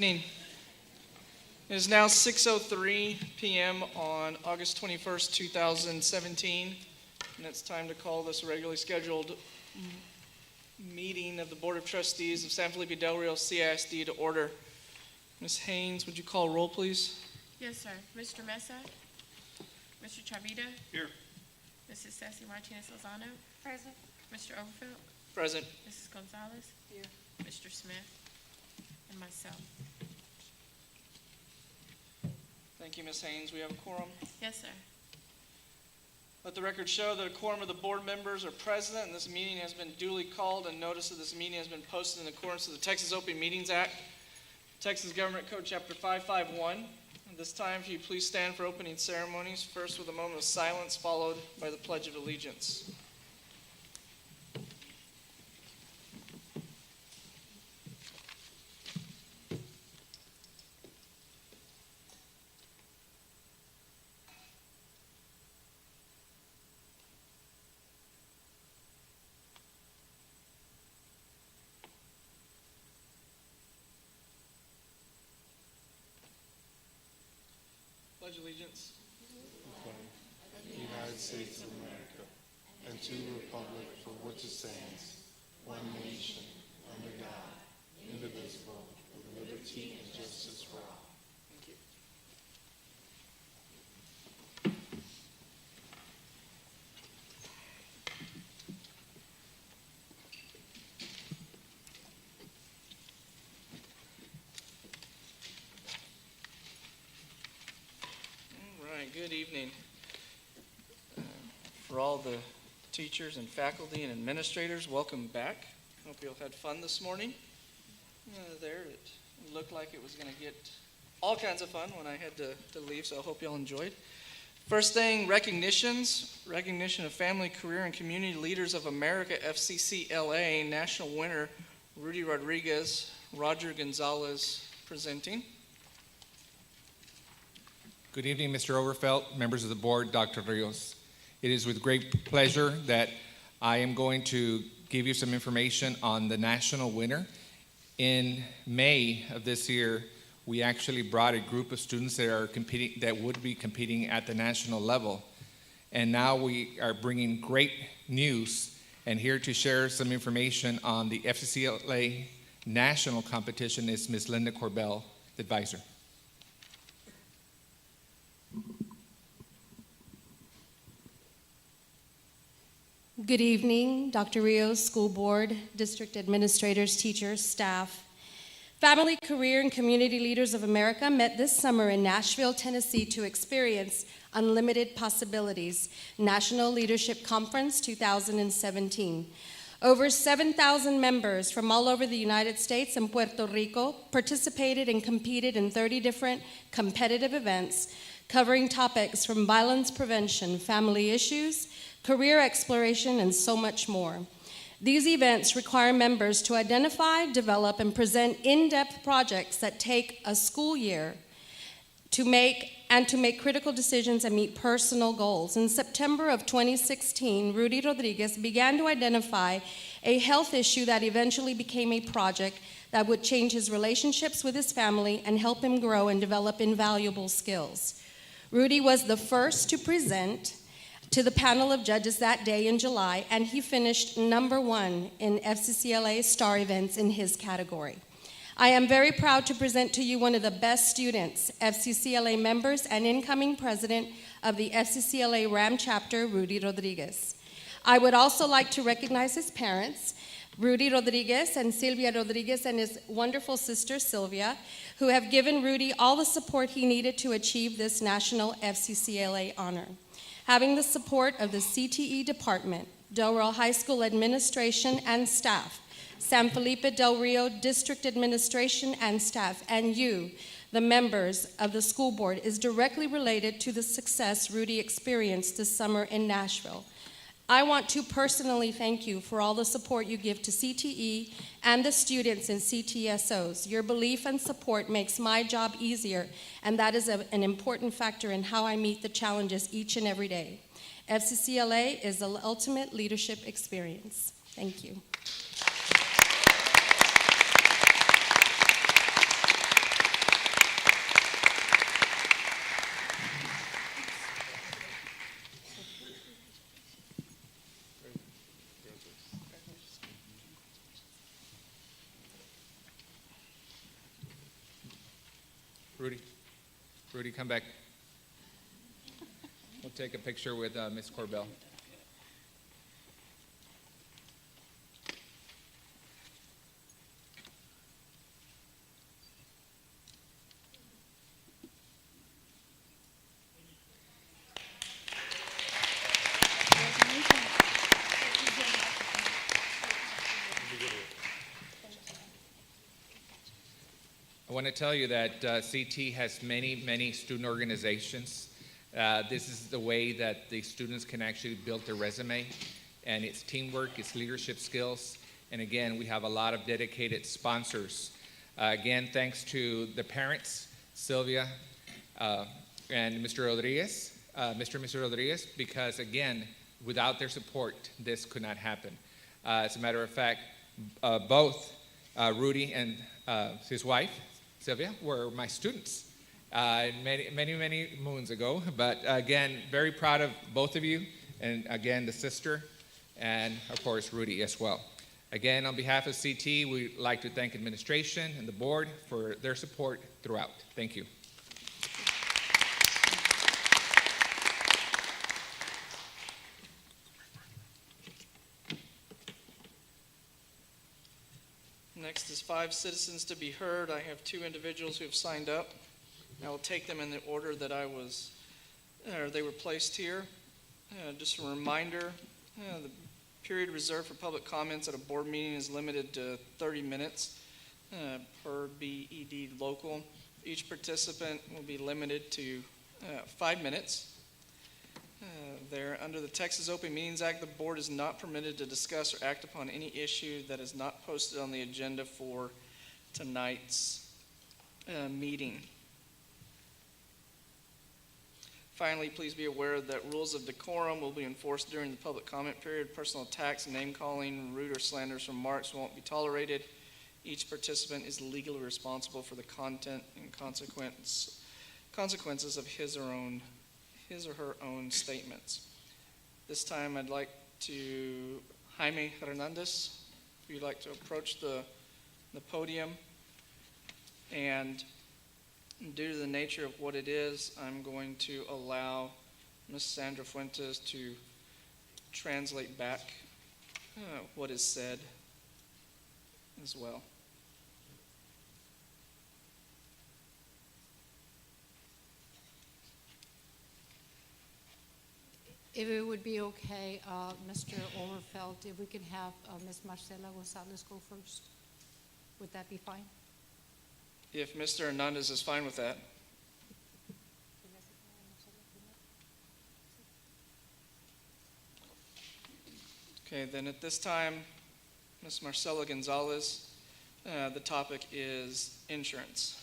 Evening. It is now 6:03 p.m. on August 21st, 2017, and it's time to call this regularly scheduled meeting of the Board of Trustees of San Felipe Del Rio CISD to order. Ms. Haynes, would you call roll, please? Yes, sir. Mr. Mesa? Mr. Chavita? Here. Mrs. Ceci Martinez-Lozano? Present. Mr. Overfield? Present. Mrs. Gonzalez? Here. Mr. Smith? And myself. Thank you, Ms. Haynes. We have a quorum. Yes, sir. Let the record show that a quorum of the board members are present, and this meeting has been duly called, and notice of this meeting has been posted in accordance with the Texas Open Meetings Act, Texas Government Code Chapter 551. At this time, if you please stand for opening ceremonies, first with a moment of silence, followed by the Pledge of Allegiance. Pledge allegiance. To the United States of America, and to the republic for which it stands, one nation, under God, indivisible, with liberty and justice for all. Thank you. All right, good evening. For all the teachers and faculty and administrators, welcome back. Hope you all had fun this morning. It looked like it was going to get all kinds of fun when I had to leave, so I hope you all enjoyed. First thing, recognitions. Recognition of Family, Career, and Community Leaders of America, FCCLA, National Winner, Rudy Rodriguez, Roger Gonzalez presenting. Good evening, Mr. Overfelt, members of the board, Dr. Rios. It is with great pleasure that I am going to give you some information on the national winner. In May of this year, we actually brought a group of students that would be competing at the national level. And now we are bringing great news and here to share some information on the FCCLA national competition is Ms. Linda Corbell, the advisor. Good evening, Dr. Rios, school board, district administrators, teachers, staff. Family, Career, and Community Leaders of America met this summer in Nashville, Tennessee to experience Unlimited Possibilities, National Leadership Conference 2017. Over 7,000 members from all over the United States and Puerto Rico participated and competed in 30 different competitive events covering topics from violence prevention, family issues, career exploration, and so much more. These events require members to identify, develop, and present in-depth projects that take a school year to make critical decisions and meet personal goals. In September of 2016, Rudy Rodriguez began to identify a health issue that eventually became a project that would change his relationships with his family and help him grow and develop invaluable skills. Rudy was the first to present to the panel of judges that day in July, and he finished #1 in FCCLA star events in his category. I am very proud to present to you one of the best students, FCCLA members and incoming president of the FCCLA RAM chapter, Rudy Rodriguez. I would also like to recognize his parents, Rudy Rodriguez and Silvia Rodriguez, and his wonderful sister, Sylvia, who have given Rudy all the support he needed to achieve this national FCCLA honor. Having the support of the CTE department, Del Rio High School administration and staff, San Felipe Del Rio District Administration and staff, and you, the members of the school board, is directly related to the success Rudy experienced this summer in Nashville. I want to personally thank you for all the support you give to CTE and the students in CTSOs. Your belief and support makes my job easier, and that is an important factor in how I meet the challenges each and every day. FCCLA is the ultimate leadership experience. Thank you. Rudy, come back. We'll take a picture with Ms. Corbell. I want to tell you that CT has many student organizations. This is the way that the students can actually build their resume, and it's teamwork, it's leadership skills, and again, we have a lot of dedicated sponsors. Again, thanks to the parents, Sylvia and Mr. Rodriguez, Mr. Rodriguez, because again, without their support, this could not happen. As a matter of fact, both Rudy and his wife, Sylvia, were my students many moons ago. But again, very proud of both of you, and again, the sister, and of course, Rudy as well. Again, on behalf of CT, we'd like to thank administration and the board for their support throughout. Thank you. Next is 5 citizens to be heard. I have 2 individuals who have signed up. I will take them in the order that they were placed here. Just a reminder, the period reserved for public comments at a board meeting is limited to 30 minutes per BED local. Each participant will be limited to 5 minutes. Under the Texas Open Meetings Act, the board is not permitted to discuss or act upon any issue that is not posted on the agenda for tonight's meeting. Finally, please be aware that rules of decorum will be enforced during the public comment period. Personal attacks, name-calling, rude or slanderous remarks won't be tolerated. Each participant is legally responsible for the content and consequences of his or her own statements. This time I'd like to, Jaime Hernandez, if you'd like to approach the podium. And due to the nature of what it is, I'm going to allow Ms. Sandra Fuentes to translate back what is said as well. If it would be okay, Mr. Overfeld, if we can have Ms. Marcela Gonzalez go first, would that be fine? If Mr. Hernandez is fine with that. Okay, then at this time, Ms. Marcela Gonzalez, the topic is insurance.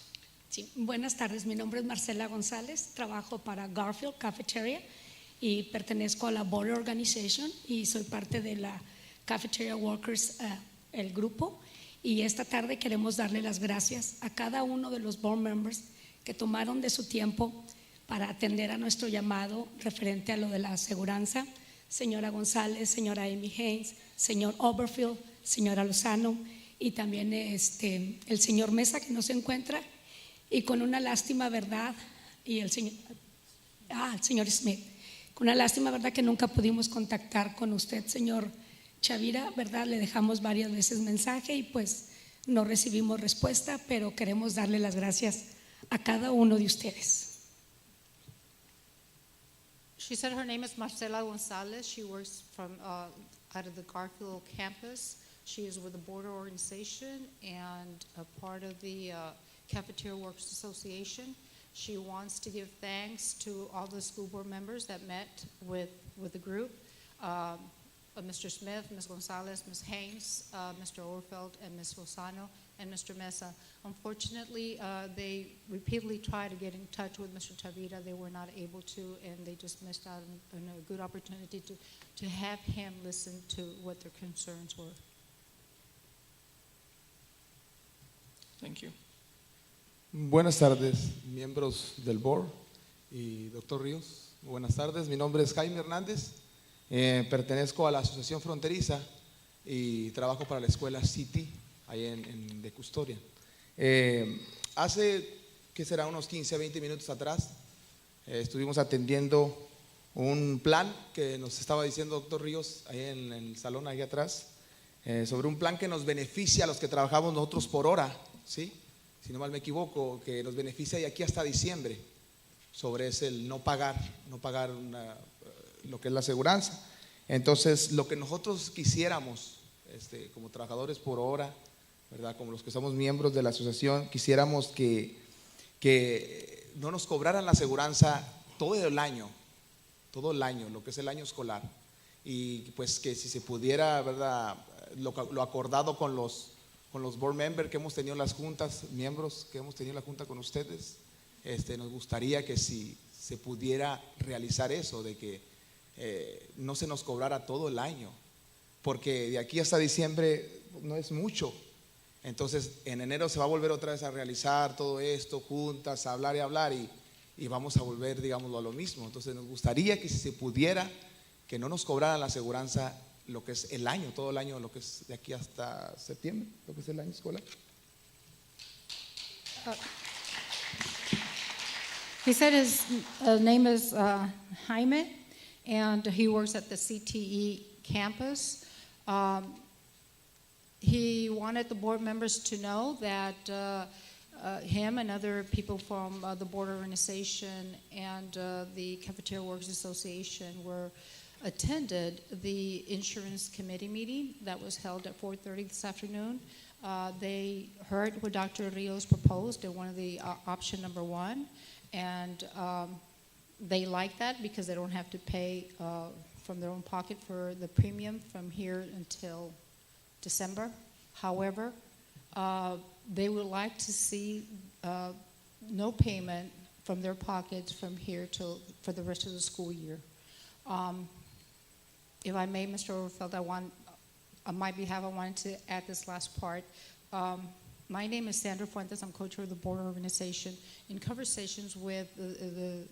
Sí, buenas tardes, mi nombre es Marcela González, trabajo para Garfield Cafeteria y pertenezco a la Board Organization y soy parte de la Cafeteria Workers, el grupo, y esta tarde queremos darle las gracias a cada uno de los board members que tomaron de su tiempo para atender a nuestro llamado referente a lo de la aseguranza, señora González, señora Amy Haynes, señor Overfield, señora Lozano y también el señor Mesa que no se encuentra, y con una lástima, ¿verdad? Y el señor Smith. Con una lástima, ¿verdad?, que nunca pudimos contactar con usted, señor Chavira, ¿verdad? Le dejamos varias veces mensaje y pues no recibimos respuesta, pero queremos darle las gracias a cada uno de ustedes. She said her name is Marcela Gonzalez. She works from out of the Garfield campus. She is with the Border Organization and a part of the Cafeteria Workers Association. She wants to give thanks to all the school board members that met with the group, Mr. Smith, Ms. Gonzalez, Ms. Haynes, Mr. Overfeld, and Ms. Lozano, and Mr. Mesa. Unfortunately, they repeatedly tried to get in touch with Mr. Tavira. They were not able to, and they just missed out on a good opportunity to have him listen to what their concerns were. Thank you. Buenas tardes, miembros del board y doctor Ríos. Buenas tardes, mi nombre es Jaime Hernández, pertenezco a la Asociación Fronteriza y trabajo para la escuela City, ahí de Custodia. Hace ¿qué será? Unos 15 a 20 minutos atrás, estuvimos atendiendo un plan que nos estaba diciendo doctor Ríos ahí en el salón, ahí atrás, sobre un plan que nos beneficia a los que trabajamos nosotros por hora, ¿sí? Si no mal me equivoco, que nos beneficia de aquí hasta diciembre, sobre ese el no pagar lo que es la aseguranza. Entonces, lo que nosotros quisiéramos, como trabajadores por hora, ¿verdad? Como los que somos miembros de la asociación, quisiéramos que no nos cobraran la aseguranza todo el año, lo que es el año escolar. Y pues que si se pudiera, ¿verdad? Lo acordado con los board members que hemos tenido en las juntas, miembros que hemos tenido en la junta con ustedes, nos gustaría que si se pudiera realizar eso, de que no se nos cobrara todo el año, porque de aquí hasta diciembre no es mucho. Entonces en enero se va a volver otra vez a realizar todo esto, juntas, a hablar y hablar, y vamos a volver, digámoslo, a lo mismo. Entonces nos gustaría que si se pudiera, que no nos cobraran la aseguranza lo que es el año, todo el año, lo que es de aquí hasta septiembre, lo que es el año escolar. He said his name is Jaime, and he works at the CTE campus. He wanted the board members to know that him and other people from the board organization and the Cafeteria Workers Association attended the insurance committee meeting that was held at 4:30 this afternoon. They heard what Dr. Rios proposed in one of the option number 1, and they like that because they don't have to pay from their own pocket for the premium from here until December. However, they would like to see no payment from their pockets from here for the rest of the school year. If I may, Mr. Overfeld, on my behalf, I wanted to add this last part. My name is Sandra Fuentes. I'm co-chair of the board organization. In conversations with the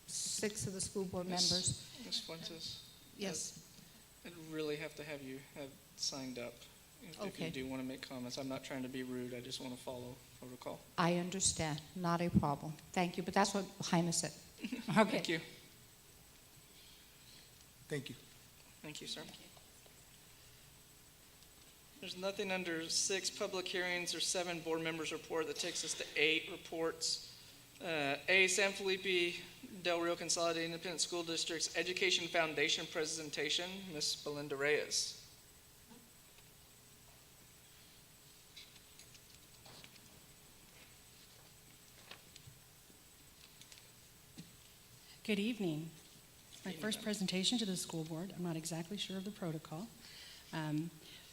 6 of the school board members. Ms. Fuentes? Yes. I'd really have to have you have signed up if Okay. you do want to make comments. I'm not trying to be rude. I just want to follow protocol. I understand. Not a problem. Thank you. But that's what Jaime said. Okay. Thank you. Thank you. Thank you, sir. There's nothing under 6 public hearings or 7 board members report. That takes us to 8 reports. A, San Felipe Del Rio Consolidated Independent School District's Education Foundation presentation. Ms. Belinda Reyes. Good evening. It's my first presentation to the school board. I'm not exactly sure of the protocol,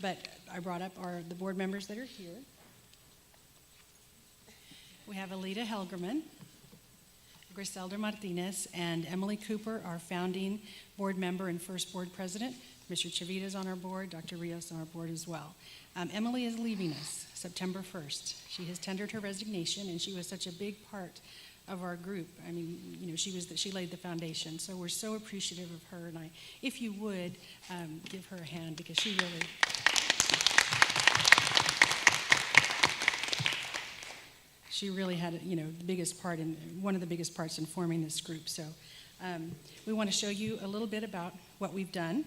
but I brought up the board members that are here. We have Alita Helgerman, Griselda Martinez, and Emily Cooper, our founding board member and first board president. Mr. Chavita is on our board, Dr. Rios on our board as well. Emily is leaving us September 1st. She has tendered her resignation, and she was such a big part of our group. I mean, she laid the foundation. So we're so appreciative of her, and if you would, give her a hand, because she really had, the biggest part one of the biggest parts in forming this group. So we want to show you a little bit about what we've done.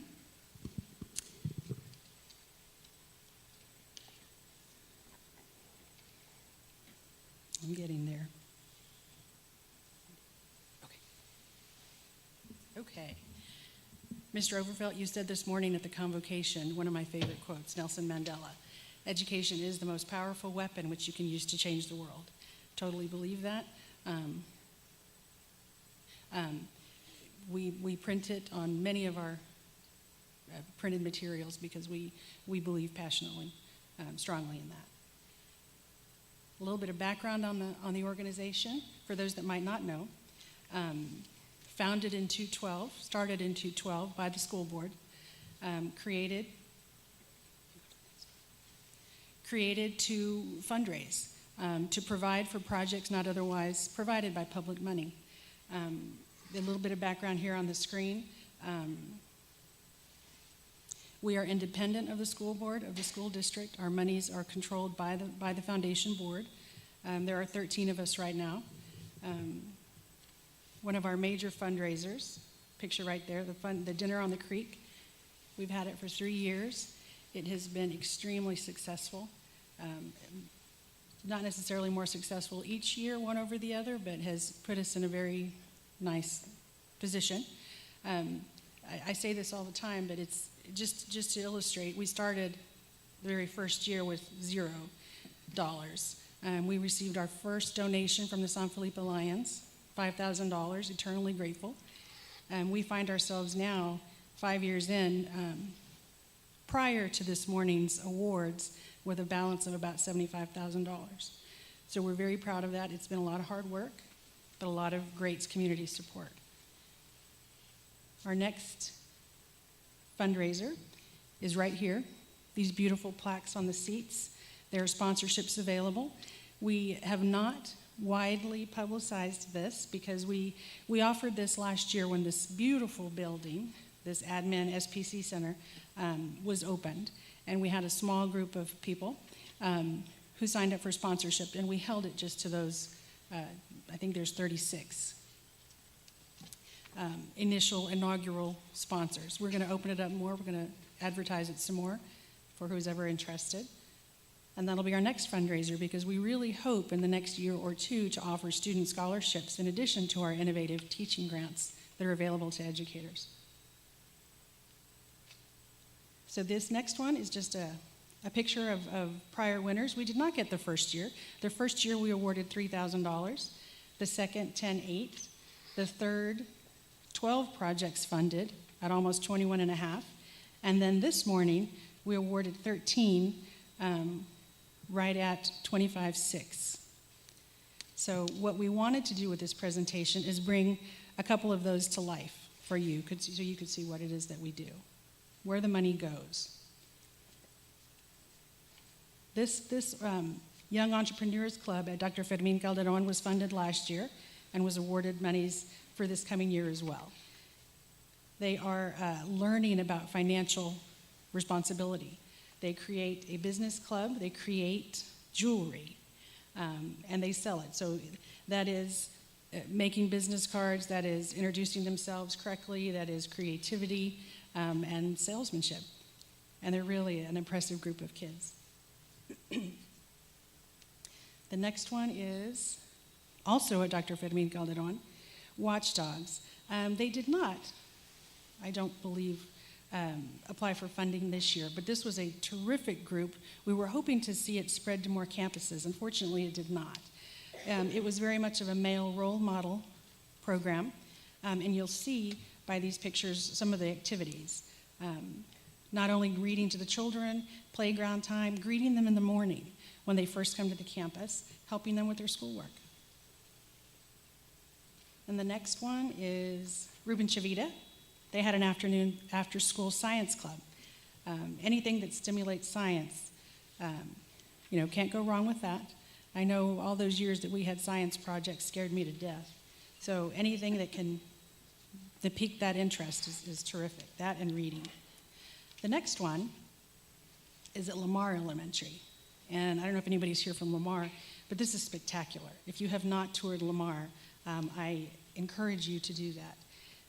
I'm getting there. Okay. Mr. Overfelt, you said this morning at the convocation, one of my favorite quotes, Nelson Mandela, education is the most powerful weapon which you can use to change the world. Totally believe that. We print it on many of our printed materials because we believe passionately, strongly in that. A little bit of background on the organization, for those that might not know. Founded in 2012, started in 2012 by the school board, created to fundraise, to provide for projects not otherwise provided by public money. A little bit of background here on the screen. We are independent of the school board, of the school district. Our monies are controlled by the foundation board. There are 13 of us right now. One of our major fundraisers, picture right there, the Dinner on the Creek. We've had it for 3 years. It has been extremely successful. Not necessarily more successful each year, one over the other, but has put us in a very nice position. I say this all the time, but it's just to illustrate. We started the very first year with $0. We received our first donation from the San Felipe Lions, $5,000, eternally grateful. We find ourselves now, 5 years in, prior to this morning's awards, with a balance of about $75,000. So we're very proud of that. It's been a lot of hard work, but a lot of great community support. Our next fundraiser is right here. These beautiful plaques on the seats. There are sponsorships available. We have not widely publicized this because we offered this last year when this beautiful building, this admin SPC center, was opened. And we had a small group of people who signed up for sponsorship, and we held it just to those, I think there's 36 inaugural sponsors. We're going to open it up more. We're going to advertise it some more for who's ever interested. And that'll be our next fundraiser because we really hope in the next year or two to offer student scholarships in addition to our innovative teaching grants that are available to educators. So this next one is just a picture of prior winners. We did not get the first year. The first year we awarded $3,000. The second, $10,800. The third, 12 projects funded at almost 21 and a half. And then this morning we awarded 13, right at 25.6. So what we wanted to do with this presentation is bring a couple of those to life for you, so you could see what it is that we do, where the money goes. This Young Entrepreneurs Club at Dr. Fermin Calderon was funded last year and was awarded monies for this coming year as well. They are learning about financial responsibility. They create a business club, they create jewelry, and they sell it. So that is making business cards, that is introducing themselves correctly, that is creativity, and salesmanship. And they're really an impressive group of kids. The next one is also at Dr. Fermin Calderon, Watchdogs. They did not, I don't believe, apply for funding this year, but this was a terrific group. We were hoping to see it spread to more campuses. Unfortunately, it did not. It was very much of a male role model program, and you'll see by these pictures some of the activities. Not only reading to the children, playground time, greeting them in the morning when they first come to the campus, helping them with their schoolwork. And the next one is Ruben Chavita. They had an afternoon after-school science club. Anything that stimulates science, can't go wrong with that. I know all those years that we had science projects scared me to death. So anything that pique that interest is terrific, that and reading. The next one is at Lamar Elementary. And I don't know if anybody's here from Lamar, but this is spectacular. If you have not toured Lamar, I encourage you to do that.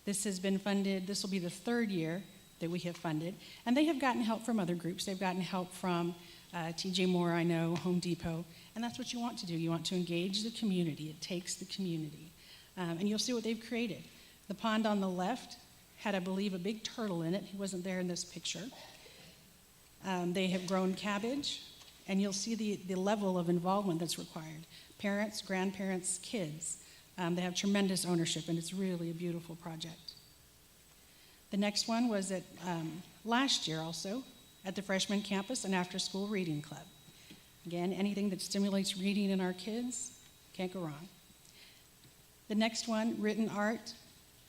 This has been funded, this will be the third year that we have funded, and they have gotten help from other groups. They've gotten help from TJ Moore, I know, Home Depot, and that's what you want to do. You want to engage the community. It takes the community. And you'll see what they've created. The pond on the left had, I believe, a big turtle in it. He wasn't there in this picture. They have grown cabbage, and you'll see the level of involvement that's required. Parents, grandparents, kids. They have tremendous ownership, and it's really a beautiful project. The next one was at last year also at the freshman campus, an after-school reading club. Again, anything that stimulates reading in our kids, can't go wrong. The next one, written art,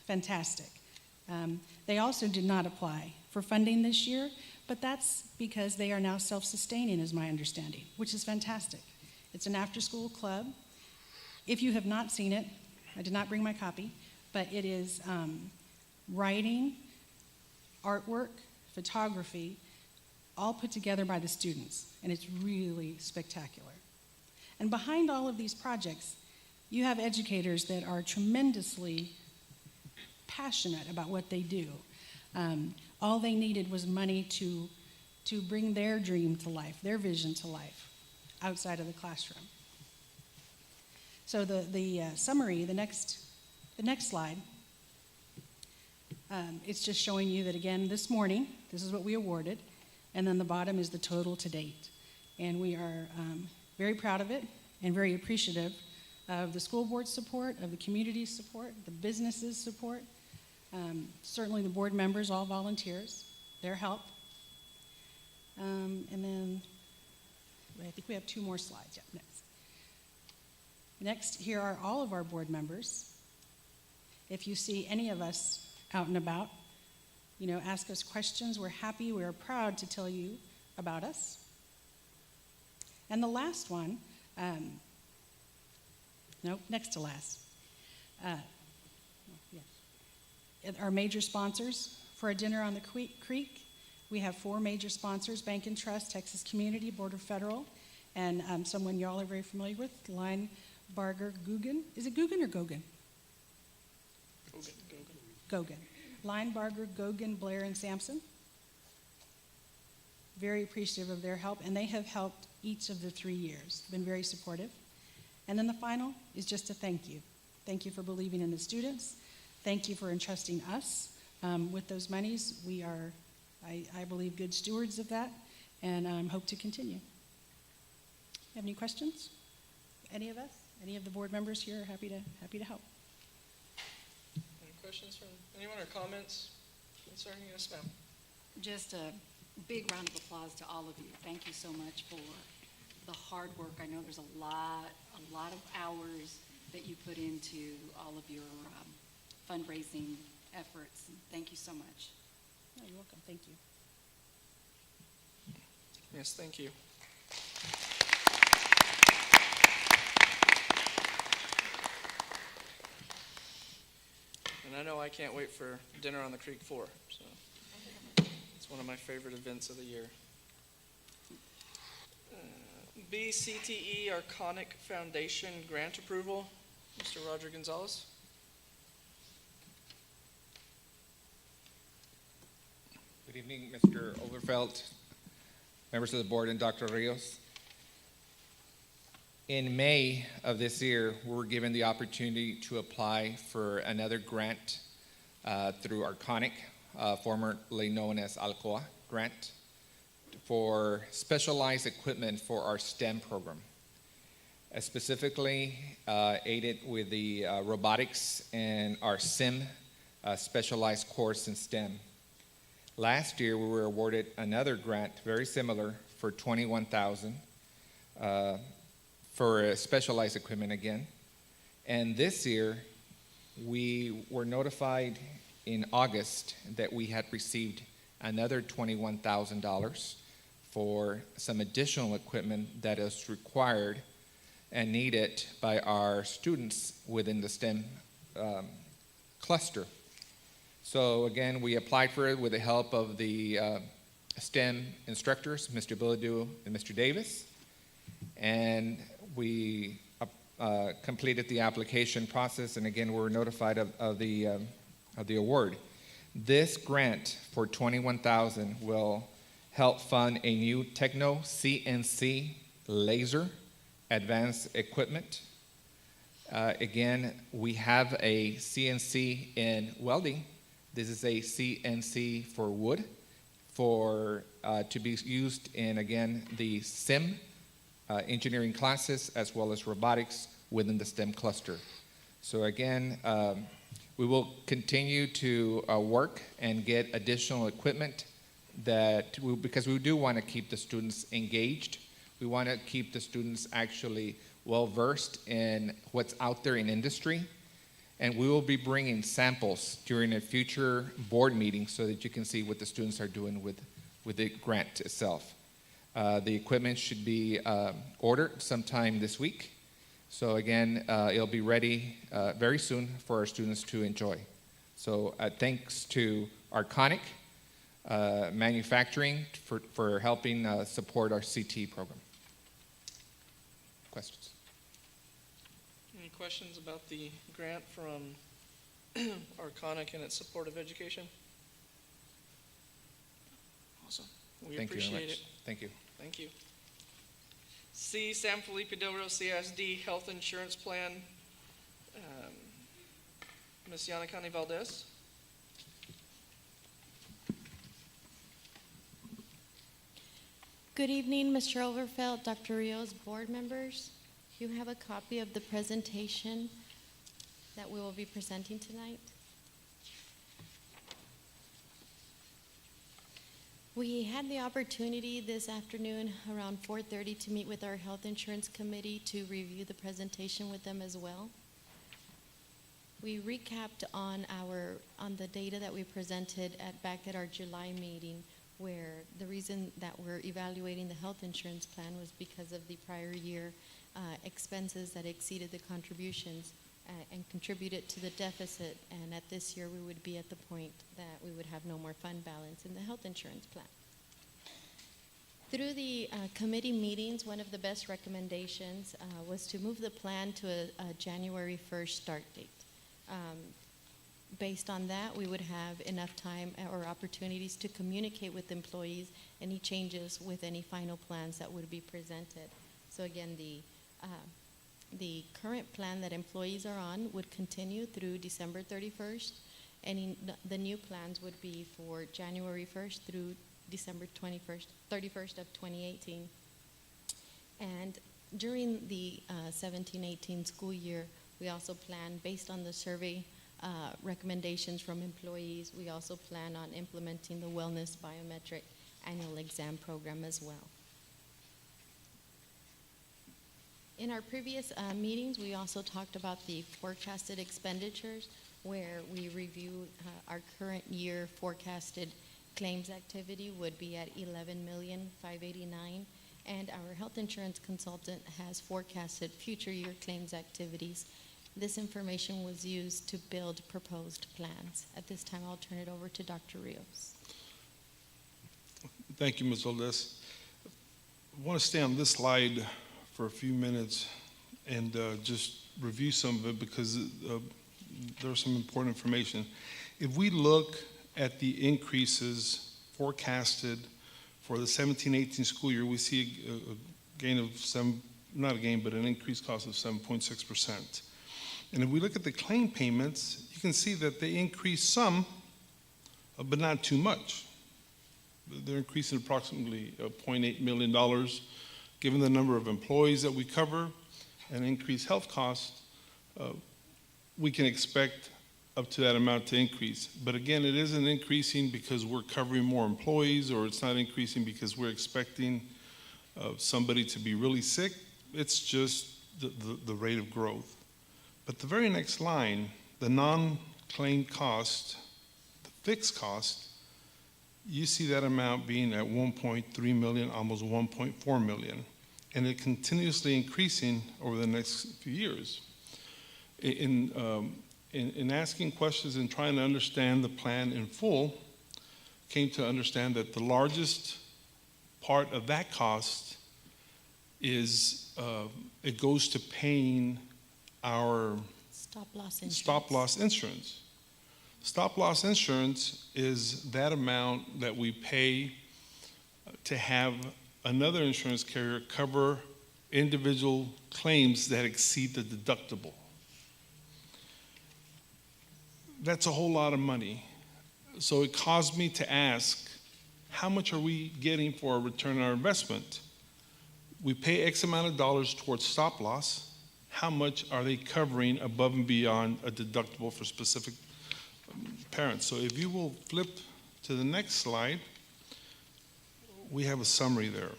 fantastic. They also did not apply for funding this year, but that's because they are now self-sustaining, is my understanding, which is fantastic. It's an after-school club. If you have not seen it, I did not bring my copy, but it is writing, artwork, photography, all put together by the students, and it's really spectacular. And behind all of these projects, you have educators that are tremendously passionate about what they do. All they needed was money to bring their dream to life, their vision to life, outside of the classroom. So the summary, the next slide, it's just showing you that, again, this morning, this is what we awarded, and then the bottom is the total to date. And we are very proud of it and very appreciative of the school board's support, of the community's support, the businesses' support, certainly the board members, all volunteers, their help. And then I think we have 2 more slides. Yeah, next. Next, here are all of our board members. If you see any of us out and about, ask us questions. We're happy, we're proud to tell you about us. And the last one, next to last. Our major sponsors for a dinner on the creek. We have 4 major sponsors: Bank and Trust, Texas Community, Border Federal, and someone y'all are very familiar with, Linebarger Guggen. Is it Guggen or Gogan? Gogan. Linebarger, Gogan, Blair, and Sampson. Very appreciative of their help, and they have helped each of the 3 years, been very supportive. And then the final is just a thank you. Thank you for believing in the students. Thank you for entrusting us with those monies. We are, I believe, good stewards of that, and hope to continue. Have any questions? Any of us? Any of the board members here are happy to help. Any questions from anyone or comments concerning this, ma'am? Just a big round of applause to all of you. Thank you so much for the hard work. I know there's a lot of hours that you put into all of your fundraising efforts. Thank you so much. Oh, you're welcome. Thank you. Yes, thank you. And I know I can't wait for Dinner on the Creek 4, so it's one of my favorite events of the year. BCTE Arconic Foundation grant approval. Mr. Roger Gonzalez. Good evening, Mr. Overfelt, members of the board, and Dr. Rios. In May of this year, we were given the opportunity to apply for another grant through Arconic, formerly known as Alcoa grant, for specialized equipment for our STEM program. Specifically aided with the robotics and our SIM specialized course in STEM. Last year, we were awarded another grant, very similar, for $21,000 for specialized equipment again. And this year, we were notified in August that we had received another $21,000 for some additional equipment that is required and needed by our students within the STEM cluster. So again, we applied for it with the help of the STEM instructors, Mr. Billadu and Mr. Davis, and we completed the application process, and again, we were notified of the award. This grant for $21,000 will help fund a new Techno CNC laser advanced equipment. Again, we have a CNC in welding. This is a CNC for wood, to be used in, again, the SIM engineering classes as well as robotics within the STEM cluster. So again, we will continue to work and get additional equipment because we do want to keep the students engaged. We want to keep the students actually well-versed in what's out there in industry. And we will be bringing samples during a future board meeting so that you can see what the students are doing with the grant itself. The equipment should be ordered sometime this week. So again, it'll be ready very soon for our students to enjoy. So thanks to Arconic Manufacturing for helping support our CT program. questions. Any questions about the grant from Arconic and its support of education? Awesome. We Thank you very appreciate much. it. Thank you. Thank you. C, San Felipe Del Rio CISD Health Insurance Plan. Ms. Yanakani Valdez. Good evening, Mr. Overfelt, Dr. Rios, board members. You have a copy of the presentation that we will be presenting tonight. We had the opportunity this afternoon around 4:30 to meet with our Health Insurance Committee to review the presentation with them as well. We recapped on the data that we presented back at our July meeting, where the reason that we're evaluating the health insurance plan was because of the prior year expenses that exceeded the contributions and contributed to the deficit, and at this year we would be at the point that we would have no more fund balance in the health insurance plan. Through the committee meetings, one of the best recommendations was to move the plan to a January 1st start date. Based on that, we would have enough time or opportunities to communicate with employees any changes with any final plans that would be presented. So again, the current plan that employees are on would continue through December 31st. The new plans would be for January 1st through December 31st of 2018. And during the 17-18 school year, we also plan, based on the survey recommendations from employees, we also plan on implementing the wellness biometric annual exam program as well. In our previous meetings, we also talked about the forecasted expenditures, where we review our current year forecasted claims activity would be at $11,589,000, and our health insurance consultant has forecasted future year claims activities. This information was used to build proposed plans. At this time, I'll turn it over to Dr. Rios. Thank you, Ms. Valdez. I want to stay on this slide for a few minutes and just review some of it because there's some important information. If we look at the increases forecasted for the 17-18 school year, we see a gain of not a gain, but an increased cost of 7.6%. And if we look at the claim payments, you can see that they increased some, but not too much. They're increasing approximately $0.8 million. Given the number of employees that we cover and increased health costs, we can expect up to that amount to increase. But again, it isn't increasing because we're covering more employees, or it's not increasing because we're expecting somebody to be really sick. It's just the rate of growth. But the very next line, the non-claim cost, the fixed cost, you see that amount being at 1.3 million, almost 1.4 million, and it continuously increasing over the next few years. In asking questions and trying to understand the plan in full, came to understand that the largest part of that cost is it goes to paying our Stop-loss insurance. stop-loss insurance. Stop-loss insurance is that amount that we pay to have another insurance carrier cover individual claims that exceed the deductible. That's a whole lot of money. So it caused me to ask, how much are we getting for a return on our investment? We pay X amount of dollars towards stop-loss. How much are they covering above and beyond a deductible for specific parents? So if you will flip to the next slide, we have a summary there.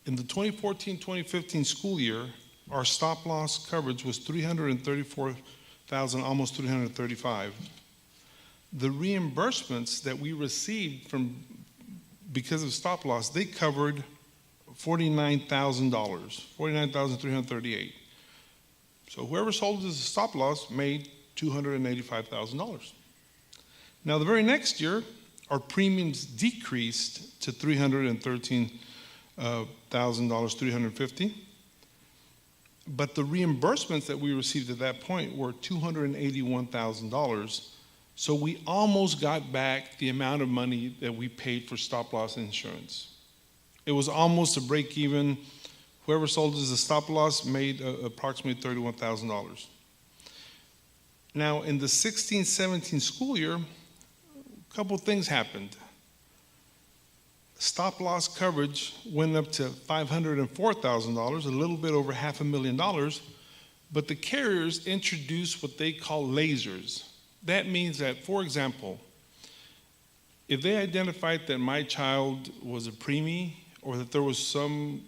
In the 2014-2015 school year, our stop-loss coverage was $334,000, almost $335,000. The reimbursements that we received because of stop-loss, they covered $49,000, $49,338. So whoever sold us a stop-loss made $285,000. Now, the very next year, our premiums decreased to $313,000, $350. But the reimbursements that we received at that point were $281,000. So we almost got back the amount of money that we paid for stop-loss insurance. It was almost a break even. Whoever sold us a stop-loss made approximately $31,000. Now, in the 16-17 school year, a couple things happened. Stop-loss coverage went up to $504,000, a little bit over $500,000, but the carriers introduced what they call lasers. That means that, for example, if they identified that my child was a preemie, or that there was something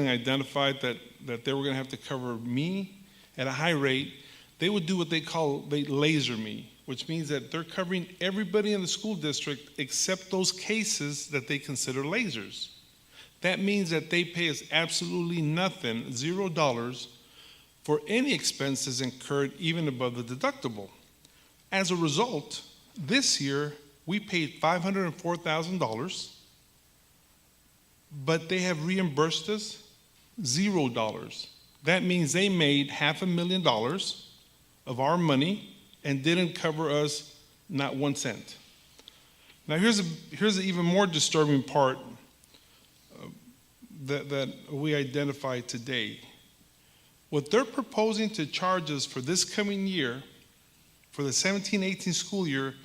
identified that they were going to have to cover me at a high rate, they would do what they laser me, which means that they're covering everybody in the school district except those cases that they consider lasers. That means that they pay us absolutely nothing, $0, for any expenses incurred even above the deductible. As a result, this year we paid $504,000, but they have reimbursed us $0. That means they made $500,000 of our money and didn't cover us not 1 cent. Now here's the even more disturbing part that we identified today. What they're proposing to charge us for this coming year, for the 17-18 school year,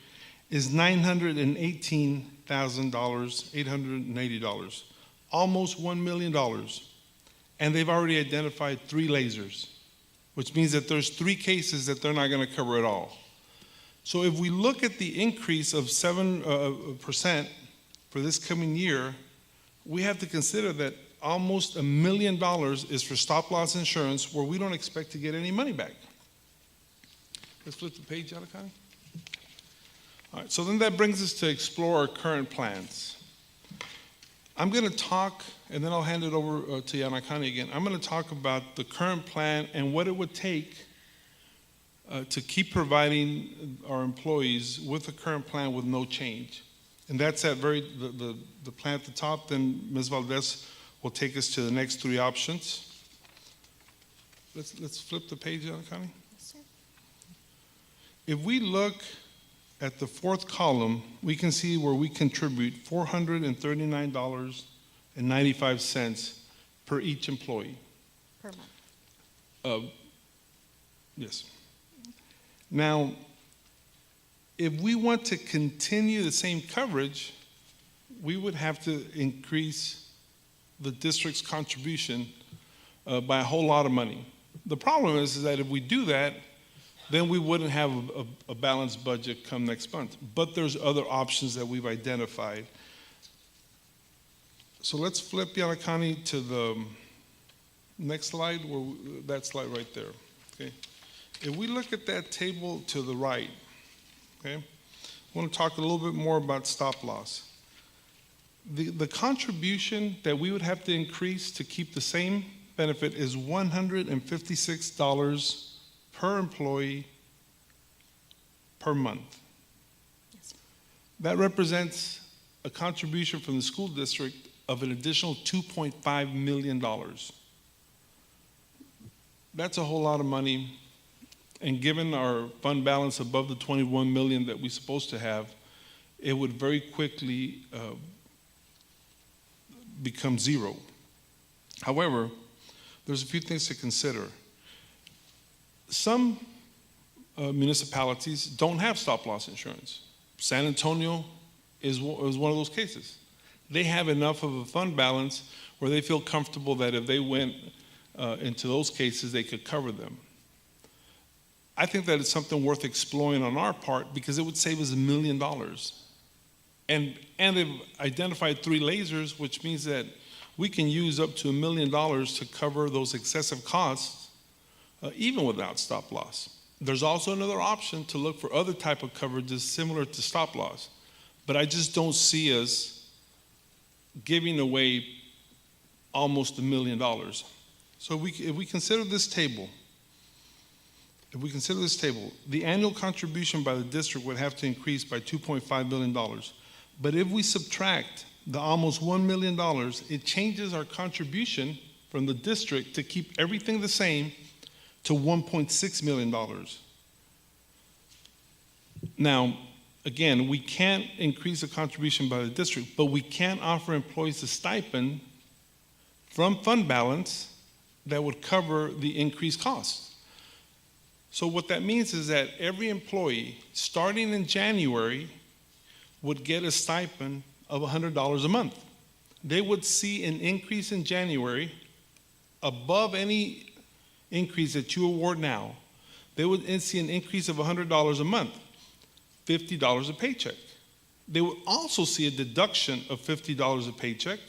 is $918,880, almost $1 million. And they've already identified 3 lasers, which means that there's 3 cases that they're not going to cover at all. So if we look at the increase of 7% for this coming year, we have to consider that almost $1 million is for stop-loss insurance where we don't expect to get any money back. Let's flip the page, Alicante. All right, so then that brings us to explore our current plans. I'm going to talk, and then I'll hand it over to Yanakani again. I'm going to talk about the current plan and what it would take to keep providing our employees with the current plan with no change. And that's the plan at the top. Then Ms. Valdez will take us to the next 3 options. Let's flip the page, Yanakani. Yes, sir. If we look at the 4th column, we can see where we contribute $439.95 per each employee. Per month. Yes. Now, if we want to continue the same coverage, we would have to increase the district's contribution by a whole lot of money. The problem is that if we do that, then we wouldn't have a balanced budget come next month. But there's other options that we've identified. So let's flip, Yanakani, to the next slide, that slide right there. Okay. If we look at that table to the right, okay, I want to talk a little bit more about stop loss. The contribution that we would have to increase to keep the same benefit is $156 per employee per month. Yes, sir. That represents a contribution from the school district of an additional $2.5 million. That's a whole lot of money, and given our fund balance above the $21 million that we're supposed to have, it would very quickly become $0. However, there's a few things to consider. Some municipalities don't have stop-loss insurance. San Antonio is one of those cases. They have enough of a fund balance where they feel comfortable that if they went into those cases, they could cover them. I think that it's something worth exploring on our part because it would save us $1 million. And they've identified 3 lasers, which means that we can use up to $1 million to cover those excessive costs, even without stop loss. There's also another option to look for other type of coverages similar to stop loss, but I just don't see us giving away almost $1 million. So if we consider this table, the annual contribution by the district would have to increase by $2.5 million. But if we subtract the almost $1 million, it changes our contribution from the district to keep everything the same to $1.6 million. Now, again, we can't increase the contribution by the district, but we can offer employees a stipend from fund balance that would cover the increased costs. So what that means is that every employee, starting in January, would get a stipend of $100 a month. They would see an increase in January above any increase that you award now. They would see an increase of $100 a month, $50 a paycheck. They would also see a deduction of $50 a paycheck,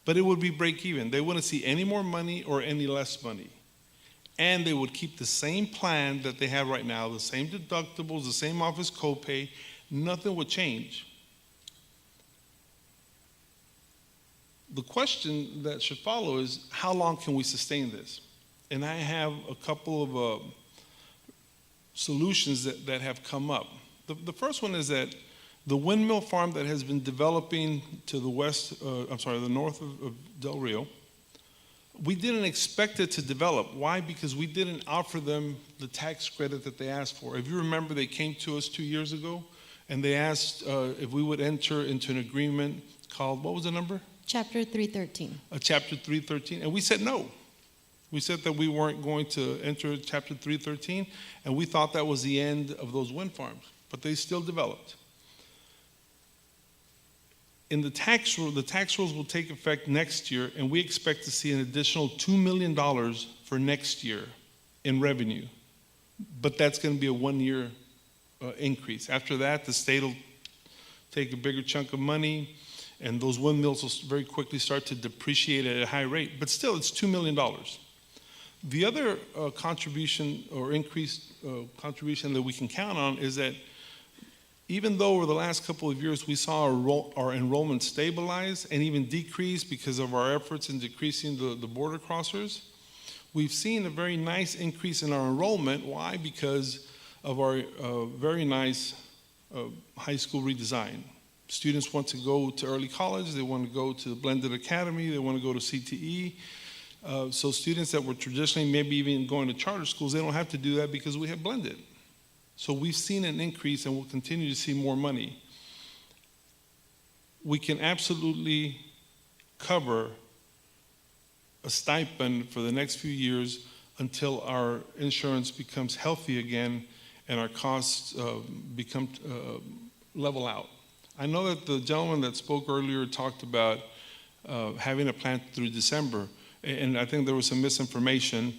but it would be break even. They wouldn't see any more money or any less money. And they would keep the same plan that they have right now, the same deductibles, the same office copay. Nothing would change. The question that should follow is, how long can we sustain this? And I have a couple of solutions that have come up. The first one is that the windmill farm that has been developing to the north of Del Rio, we didn't expect it to develop. Why? Because we didn't offer them the tax credit that they asked for. If you remember, they came to us 2 years ago, and they asked if we would enter into an agreement called, what was the number? Chapter 313. Chapter 313, and we said no. We said that we weren't going to enter Chapter 313, and we thought that was the end of those wind farms, but they still developed. In the tax rules will take effect next year, and we expect to see an additional $2 million for next year in revenue, but that's going to be a one-year increase. After that, the state will take a bigger chunk of money, and those windmills will very quickly start to depreciate at a high rate. But still, it's $2 million. The other contribution or increased contribution that we can count on is that even though over the last couple of years we saw our enrollment stabilize and even decrease because of our efforts in decreasing the border crossers, we've seen a very nice increase in our enrollment. Why? Because of our very nice high school redesign. Students want to go to early college, they want to go to the blended academy, they want to go to CTE. So students that were traditionally maybe even going to charter schools, they don't have to do that because we have blended. So we've seen an increase and we'll continue to see more money. We can absolutely cover a stipend for the next few years until our insurance becomes healthy again and our costs become level out. I know that the gentleman that spoke earlier talked about having a plan through December, and I think there was some misinformation.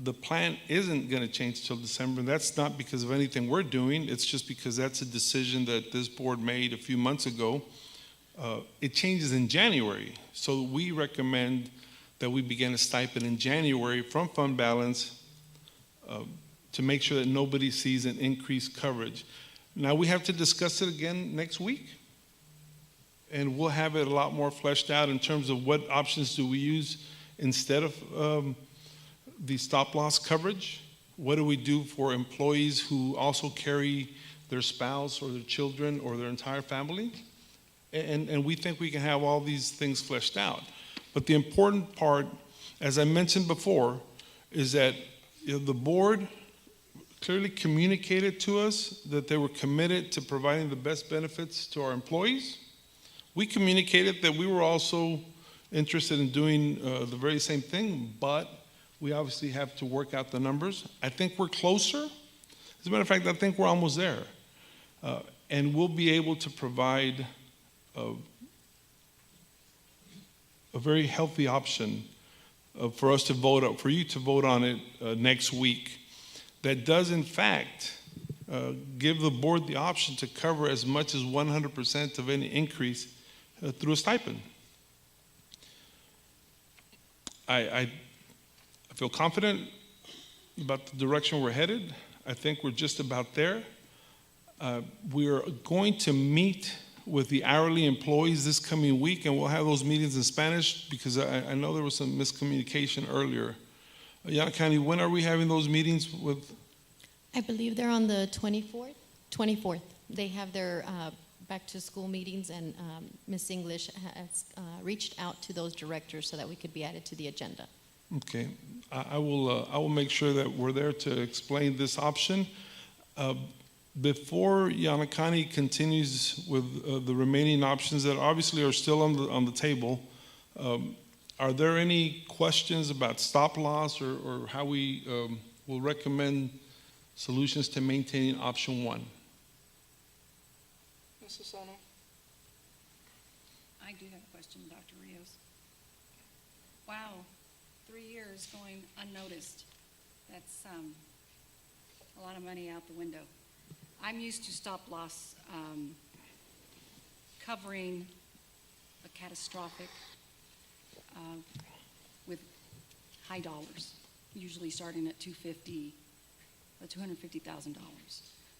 The plan isn't going to change till December. That's not because of anything we're doing. It's just because that's a decision that this board made a few months ago. It changes in January, so we recommend that we begin a stipend in January from fund balance to make sure that nobody sees an increased coverage. Now, we have to discuss it again next week, and we'll have it a lot more fleshed out in terms of what options do we use instead of the stop-loss coverage. What do we do for employees who also carry their spouse or their children or their entire family? And we think we can have all these things fleshed out. But the important part, as I mentioned before, is that the board clearly communicated to us that they were committed to providing the best benefits to our employees. We communicated that we were also interested in doing the very same thing, but we obviously have to work out the numbers. I think we're closer. As a matter of fact, I think we're almost there. And we'll be able to provide a very healthy option for us to vote on, for you to vote on it next week. That does, in fact, give the board the option to cover as much as 100% of any increase through a stipend. I feel confident about the direction we're headed. I think we're just about there. We are going to meet with the hourly employees this coming week, and we'll have those meetings in Spanish because I know there was some miscommunication earlier. Yana County, when are we having those meetings with? I believe they're on the 24th. They have their back-to-school meetings, and Ms. English has reached out to those directors so that we could be added to the agenda. Okay, I will make sure that we're there to explain this option. Before Yanakani continues with the remaining options that obviously are still on the table, are there any questions about stop loss or how we will recommend solutions to maintaining option 1? Mrs. Sano? I do have a question, Dr. Rios. Wow, 3 years going unnoticed. That's a lot of money out the window. I'm used to stop loss covering a catastrophic with high dollars, usually starting at $250,000.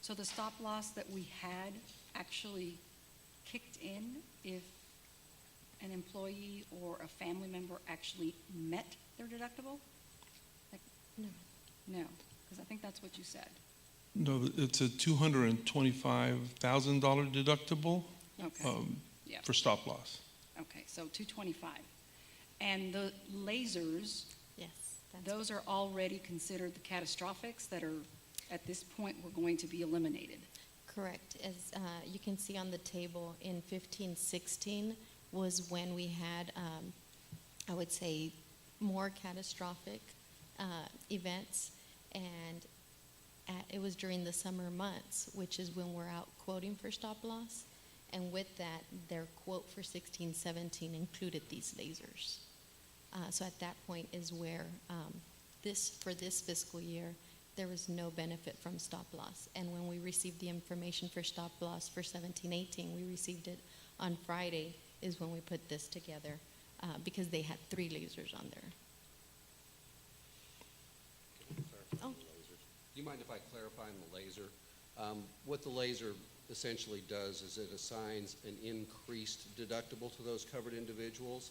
So the stop loss that we had actually kicked in if an employee or a family member actually met their deductible? No. No, because I think that's what you said. No, it's a $225,000 deductible Okay. Yeah. for stop loss. Okay, so 225. And the lasers, Yes. those are already considered the catastrophics that are, at this point, were going to be eliminated. Correct. As you can see on the table, in 15-16 was when we had, I would say, more catastrophic events, and it was during the summer months, which is when we're out quoting for stop loss, and with that, their quote for 16-17 included these lasers. So at that point is where for this fiscal year, there was no benefit from stop loss. And when we received the information for stop loss for 17-18, we received it on Friday, is when we put this together, because they had 3 lasers on there. Oh. Do you mind if I clarify on the laser? What the laser essentially does is it assigns an increased deductible to those covered individuals.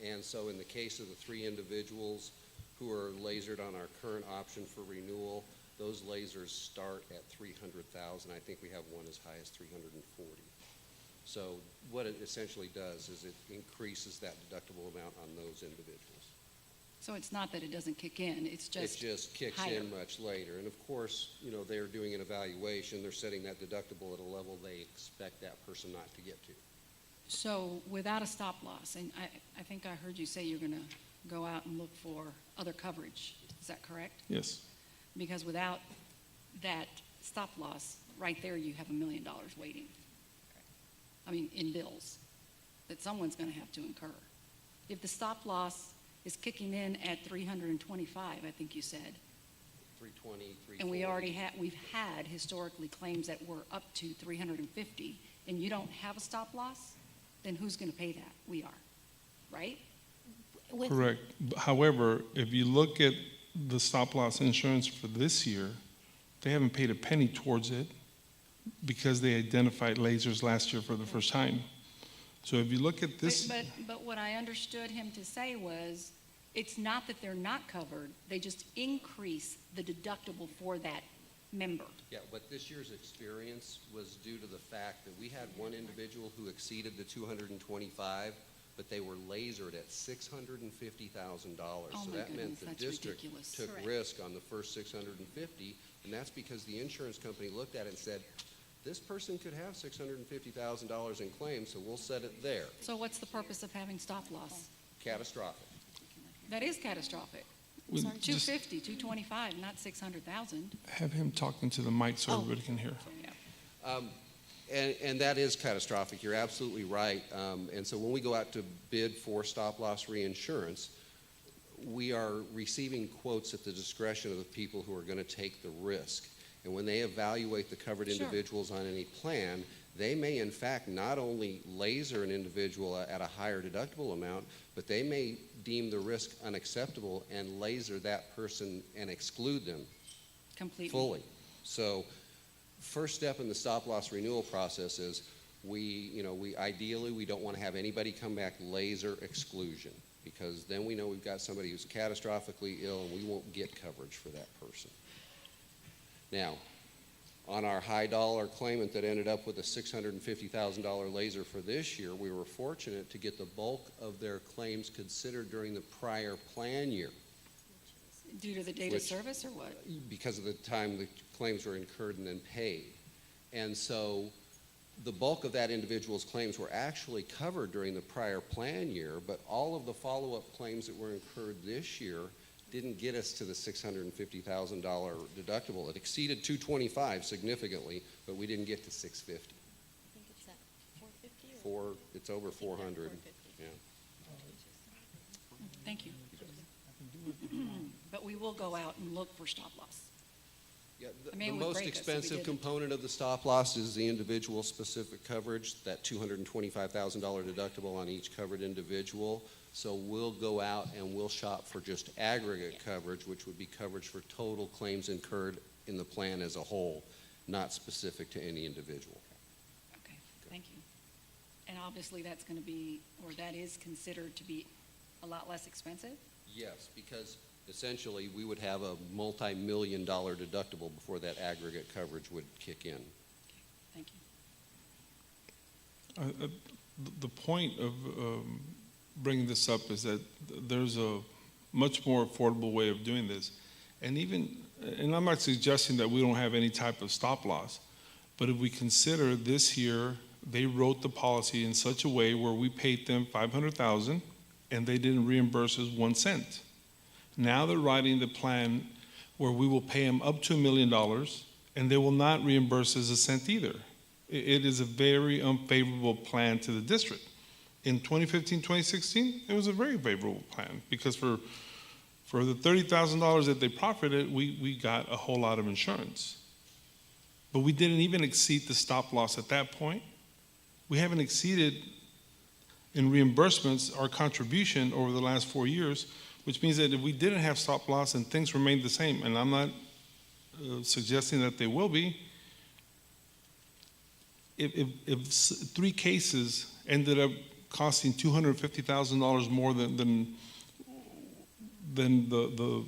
And so in the case of the 3 individuals who are lasered on our current option for renewal, those lasers start at $300,000. I think we have one as high as $340,000. So what it essentially does is it increases that deductible amount on those individuals. So it's not that it doesn't kick in, it's just It just kicks higher. in much later. And of course, they're doing an evaluation. They're setting that deductible at a level they expect that person not to get to. So without a stop loss, and I think I heard you say you're going to go out and look for other coverage. Is that correct? Yes. Because without that stop loss, right there you have $1 million waiting. I mean, in bills that someone's going to have to incur. If the stop loss is kicking in at 325, I think you said, 320, 340. and we've had historically claims that were up to 350, and you don't have a stop loss, then who's going to pay that? We are, right? Correct. However, if you look at the stop loss insurance for this year, they haven't paid a penny towards it because they identified lasers last year for the first time. So if you look at this. But what I understood him to say was, it's not that they're not covered, they just increase the deductible for that member. Yeah, but this year's experience was due to the fact that we had one individual who exceeded the 225, but they were lasered at $650,000. Oh, So my that meant goodness, the that's district ridiculous. took Correct. risk on the first 650, and that's because the insurance company looked at it and said, this person could have $650,000 in claims, so we'll set it there. So what's the purpose of having stop loss? Catastrophic. That is catastrophic. Well, just 250, 225, not 600,000. have him talking to the mic so everybody can hear. Yeah. And that is catastrophic. You're absolutely right. And so when we go out to bid for stop loss reinsurance, we are receiving quotes at the discretion of the people who are going to take the risk. And when they evaluate the covered Sure. individuals on any plan, they may in fact not only laser an individual at a higher deductible amount, but they may deem the risk unacceptable and laser that person and exclude them Completely. fully. So first step in the stop loss renewal process is we ideally we don't want to have anybody come back laser exclusion, because then we know we've got somebody who's catastrophically ill and we won't get coverage for that person. Now, On our high dollar claimant that ended up with a $650,000 laser for this year, we were fortunate to get the bulk of their claims considered during the prior plan year. Due to the date of service or what? Because of the time the claims were incurred and then paid. And so the bulk of that individual's claims were actually covered during the prior plan year, but all of the follow-up claims that were incurred this year didn't get us to the $650,000 deductible. It exceeded $225 significantly, but we didn't get to $650. I think it's at 450 or? It's over 400. Yeah. Thank you. But we will go out and look for stop loss. Yeah, I mean, it the would most break us if we expensive didn't. component of the stop loss is the individual specific coverage, that $225,000 deductible on each covered individual. So we'll go out and we'll shop for just aggregate coverage, which would be coverage for total claims incurred in the plan as a whole, not specific to any individual. Okay, thank you. And obviously that's going to be, or that is considered to be a lot less expensive? Yes, because essentially we would have a multi-million-dollar deductible before that aggregate coverage would kick in. Thank you. The point of bringing this up is that there's a much more affordable way of doing this. And I'm not suggesting that we don't have any type of stop loss, but if we consider this year, they wrote the policy in such a way where we paid them $500,000 and they didn't reimburse us 1 cent. Now they're writing the plan where we will pay them up to $1 million and they will not reimburse us a cent either. It is a very unfavorable plan to the district. In 2015, 2016, it was a very favorable plan because for the $30,000 that they profited, we got a whole lot of insurance. But we didn't even exceed the stop loss at that point. We haven't exceeded in reimbursements our contribution over the last 4 years, which means that if we didn't have stop loss and things remained the same, and I'm not suggesting that they will be, if 3 cases ended up costing $250,000 more than the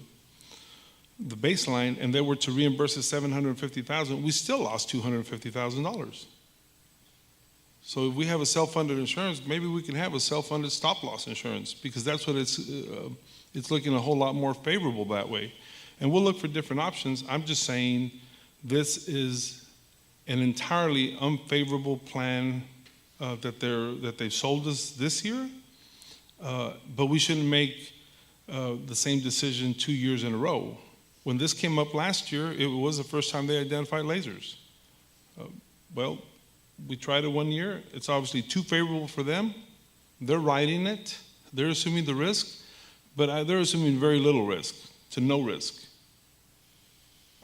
baseline, and they were to reimburse us $750,000, we still lost $250,000. So if we have a self-funded insurance, maybe we can have a self-funded stop-loss insurance because that's what it's looking a whole lot more favorable that way. And we'll look for different options. I'm just saying this is an entirely unfavorable plan that they've sold us this year, but we shouldn't make the same decision 2 years in a row. When this came up last year, it was the first time they identified lasers. Well, we tried it 1 year. It's obviously too favorable for them. They're writing it. They're assuming the risk, but they're assuming very little risk to no risk.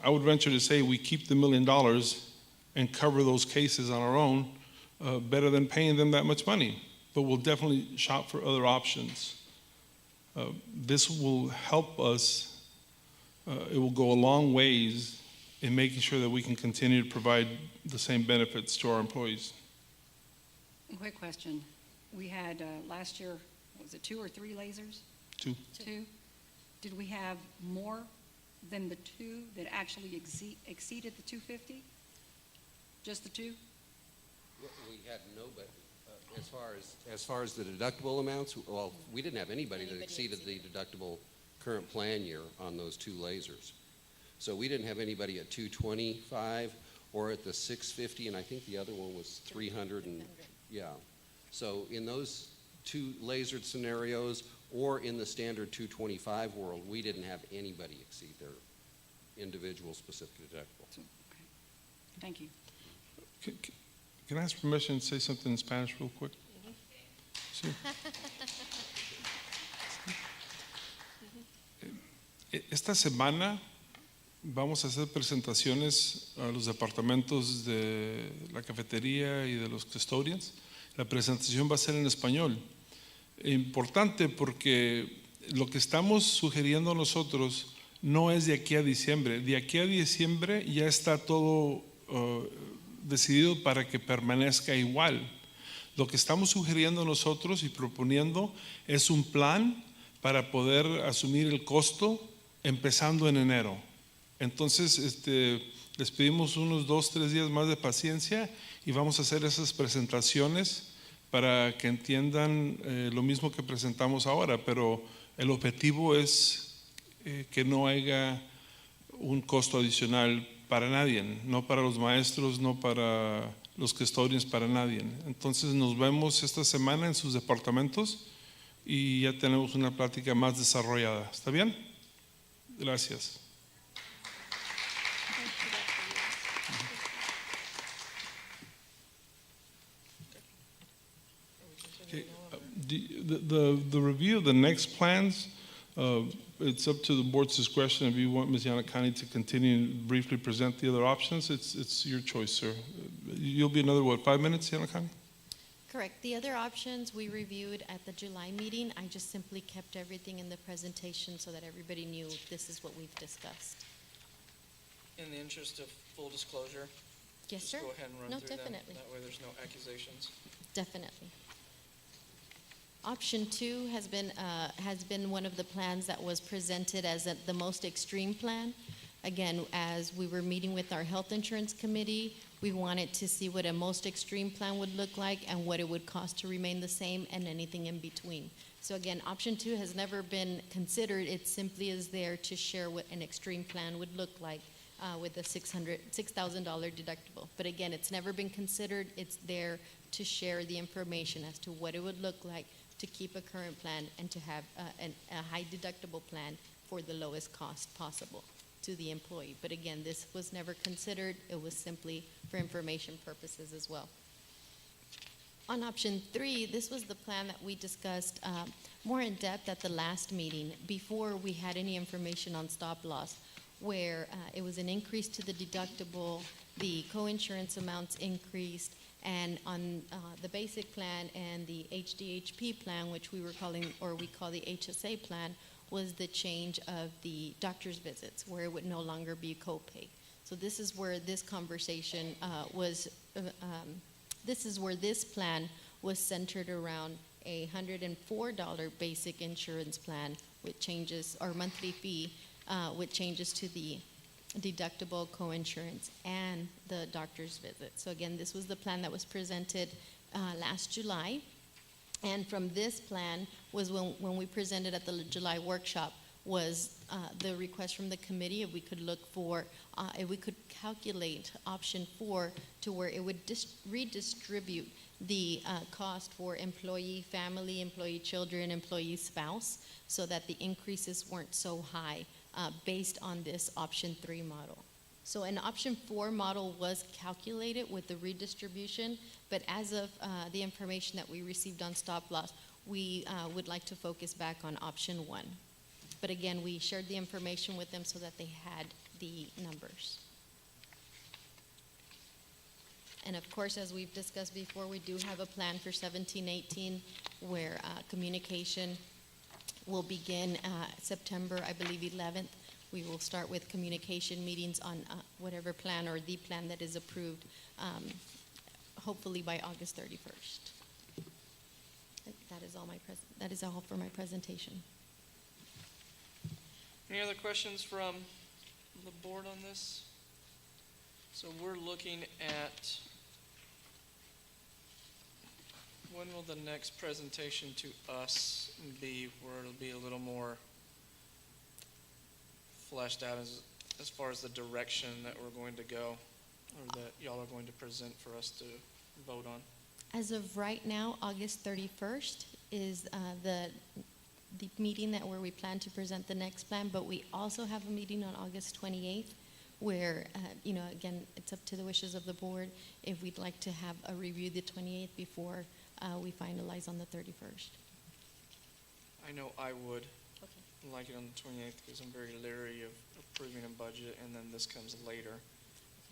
I would venture to say we keep the $1 million and cover those cases on our own better than paying them that much money. But we'll definitely shop for other options. This will help us. It will go a long ways in making sure that we can continue to provide the same benefits to our employees. Quick question. We had last year, was it 2 or 3 lasers? 2. 2. Did we have more than the 2 that actually exceeded the 250? Just the 2? We had nobody. As far as the deductible amounts, well, we didn't have anybody that exceeded the deductible current plan year on those 2 lasers. So we didn't have anybody at 225 or at the 650, and I think the other one was 300. And yeah. So in those 2 lasered scenarios or in the standard 225 world, we didn't have anybody exceed their individual specific deductible. Okay. Thank you. Can I ask permission to say something in Spanish real quick? Sí. Esta semana vamos a hacer presentaciones a los departamentos de la cafetería y de los custodians. La presentación va a ser en español. Importante porque lo que estamos sugiriendo nosotros no es de aquí a diciembre. De aquí a diciembre ya está todo decidido para que permanezca igual. Lo que estamos sugiriendo nosotros y proponiendo es un plan para poder asumir el costo empezando en enero. Entonces, Les pedimos unos 2-3 días más de paciencia y vamos a hacer esas presentaciones para que entiendan lo mismo que presentamos ahora, pero el objetivo es que no haya un costo adicional para nadie, no para los maestros, no para los custodians, para nadie. Entonces nos vemos esta semana en sus departamentos y ya tenemos una plática más desarrollada. ¿Está bien? Gracias. Okay. The review of the next plans, it's up to the board's discretion. If you want Ms. Yanakani to continue and briefly present the other options, it's your choice, sir. You'll be another, 5 minutes, Yanakani? Correct. The other options we reviewed at the July meeting. I just simply kept everything in the presentation so that everybody knew this is what we've discussed. In the interest of full disclosure, Yes, just sir? go ahead and run No, through them. definitely. That way there's no accusations. Definitely. Option 2 has been one of the plans that was presented as the most extreme plan. Again, as we were meeting with our health insurance committee, we wanted to see what a most extreme plan would look like and what it would cost to remain the same and anything in between. So again, option 2 has never been considered. It simply is there to share what an extreme plan would look like with the $6,000 deductible. But again, it's never been considered. It's there to share the information as to what it would look like to keep a current plan and to have a high deductible plan for the lowest cost possible to the employee. But again, this was never considered. It was simply for information purposes as well. On option 3, this was the plan that we discussed more in depth at the last meeting before we had any information on stop loss, where it was an increase to the deductible, the co-insurance amounts increased, and on the basic plan and the HDHP plan, which we call the HSA plan, was the change of the doctor's visits, where it would no longer be copay. So this is where this conversation this is where this plan was centered around a $104 basic insurance plan with changes, or monthly fee, with changes to the deductible, co-insurance, and the doctor's visit. So again, this was the plan that was presented last July. And from this plan was when we presented at the July workshop was the request from the committee if we could look for, if we could calculate option 4 to where it would redistribute the cost for employee family, employee children, employee spouse, so that the increases weren't so high based on this option 3 model. So an option 4 model was calculated with the redistribution, but as of the information that we received on stop loss, we would like to focus back on option 1. But again, we shared the information with them so that they had the numbers. And of course, as we've discussed before, we do have a plan for 17-18 where communication will begin September, I believe, 11th. We will start with communication meetings on whatever plan or the plan that is approved, hopefully by August 31st. That is all for my presentation. Any other questions from the board on this? So we're looking at, when will the next presentation to us be, where it'll be a little more fleshed out as far as the direction that we're going to go, or that y'all are going to present for us to vote on? As of right now, August 31st is the meeting where we plan to present the next plan, but we also have a meeting on August 28th where, again, it's up to the wishes of the board if we'd like to have a review the 28th before we finalize on the 31st. I know I would like it on the 28th because I'm very leery of approving a budget and then this comes later.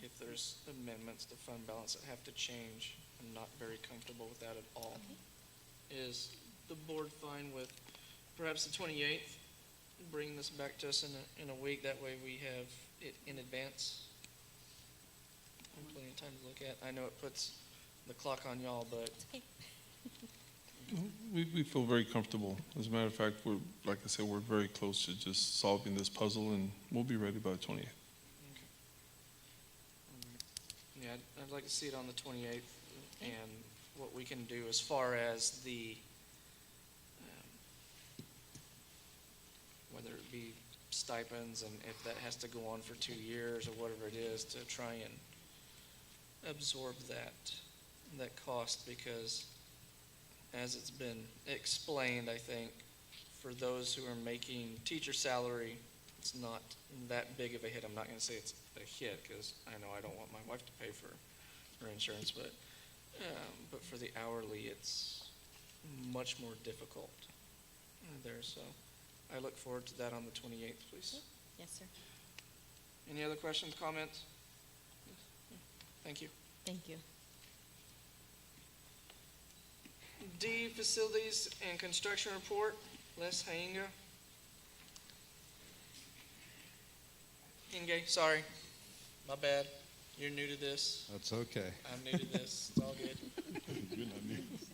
If there's amendments to fund balance that have to change, I'm not very comfortable with that at all. Okay. Is the board fine with perhaps the 28th, bring this back to us in a week? That way we have it in advance. Plenty of time to look at. I know it puts the clock on y'all, but okay. We feel very comfortable. As a matter of fact, like I said, we're very close to just solving this puzzle, and we'll be ready by the 28th. Okay. Yeah, I'd like to see it on the 28th, and what we can do as far as the, whether it be stipends, and if that has to go on for 2 years or whatever it is, to try and absorb that cost, because as it's been explained, I think, for those who are making teacher salary, it's not that big of a hit. I'm not going to say it's a hit, because I know I don't want my wife to pay for her insurance, but for the hourly, it's much more difficult there. So I look forward to that on the 28th, please. Yes, sir. Any other questions, comments? Thank you. Thank you. D, Facilities and Construction Report, Les Hainga. Inge, sorry, my bad. You're new to this. That's okay. I'm new to this. It's all good.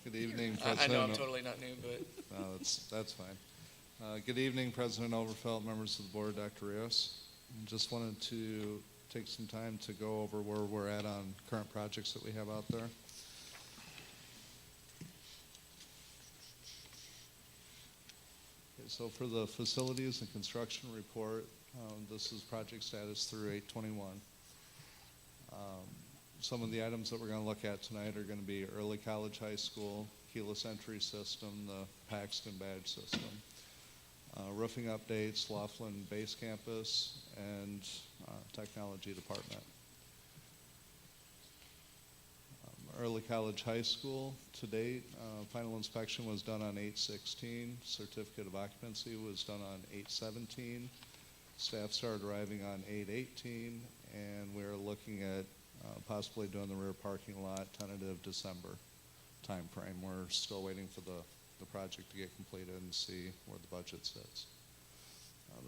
Good evening, I President. know I'm totally not new, but No, that's fine. Good evening, President Overfelt, members of the board, Dr. Rios. Just wanted to take some time to go over where we're at on current projects that we have out there. Okay, so for the facilities and construction report, this is project status through 8/21. Some of the items that we're going to look at tonight are going to be early college, high school, keyless entry system, the Paxton badge system, roofing updates, Laughlin base campus, and technology department. Early college, high school, to date, final inspection was done on 8/16. Certificate of occupancy was done on 8/17. Staff started arriving on 8/18, and we're looking at possibly doing the rear parking lot, tentative December timeframe. We're still waiting for the project to get completed and see where the budget sits.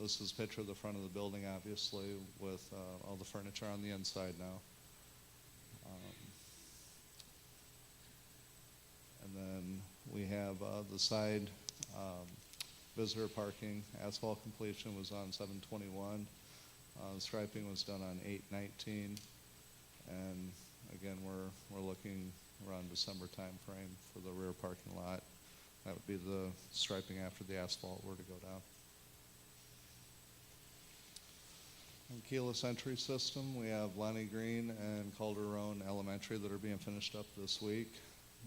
This is a picture of the front of the building, obviously, with all the furniture on the inside now. And then we have the side visitor parking. Asphalt completion was on 7/21. Striping was done on 8/19. And again, we're looking around December timeframe for the rear parking lot. That would be the striping after the asphalt were to go down. And keyless entry system, we have Lonnie Green and Calderon Elementary that are being finished up this week.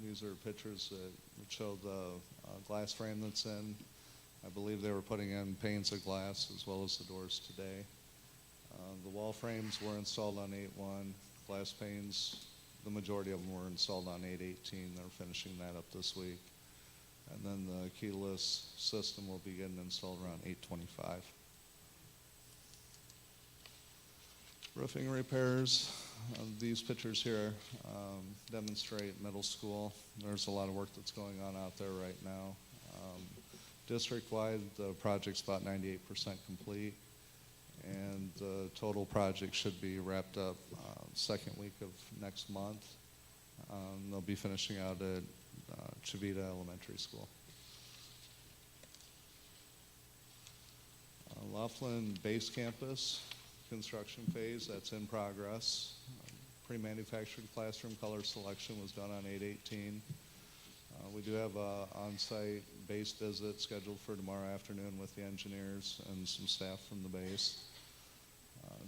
These are pictures that show the glass frame that's in. I believe they were putting in panes of glass as well as the doors today. The wall frames were installed on 8/1. Glass panes, the majority of them were installed on 8/18. They're finishing that up this week. And then the keyless system will be getting installed around 8/25. Roofing repairs. These pictures here demonstrate middle school. There's a lot of work that's going on out there right now. District-wide, the project's about 98% complete, and the total project should be wrapped up second week of next month. They'll be finishing out at Chavita Elementary School. Laughlin Base Campus construction phase, that's in progress. Pre-manufactured classroom color selection was done on 8/18. We do have an on-site base visit scheduled for tomorrow afternoon with the engineers and some staff from the base.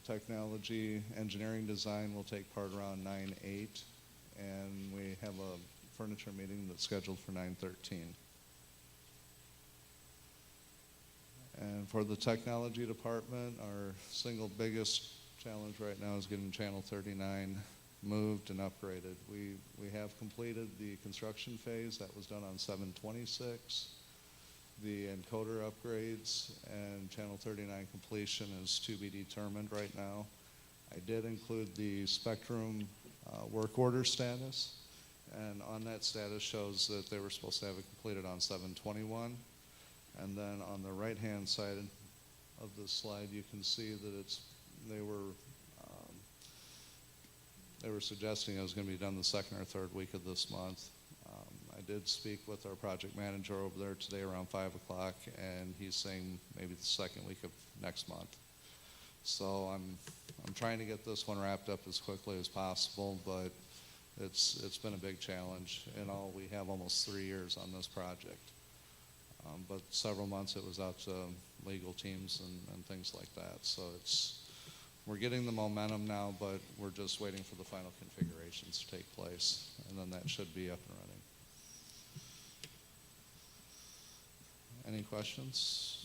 Technology engineering design will take part around 9/8, and we have a furniture meeting that's scheduled for 9/13. And for the technology department, our single biggest challenge right now is getting Channel 39 moved and upgraded. We have completed the construction phase. That was done on 7/26. The encoder upgrades and Channel 39 completion is to be determined right now. I did include the Spectrum work order status, and on that status shows that they were supposed to have it completed on 7/21. And then on the right-hand side of the slide, you can see that they were suggesting it was going to be done the second or third week of this month. I did speak with our project manager over there today around 5 o'clock, and he's saying maybe the second week of next month. So I'm trying to get this one wrapped up as quickly as possible, but it's been a big challenge. In all, we have almost 3 years on this project. But several months it was out to legal teams and things like that. So we're getting the momentum now, but we're just waiting for the final configurations to take place, and then that should be up and running. Any questions?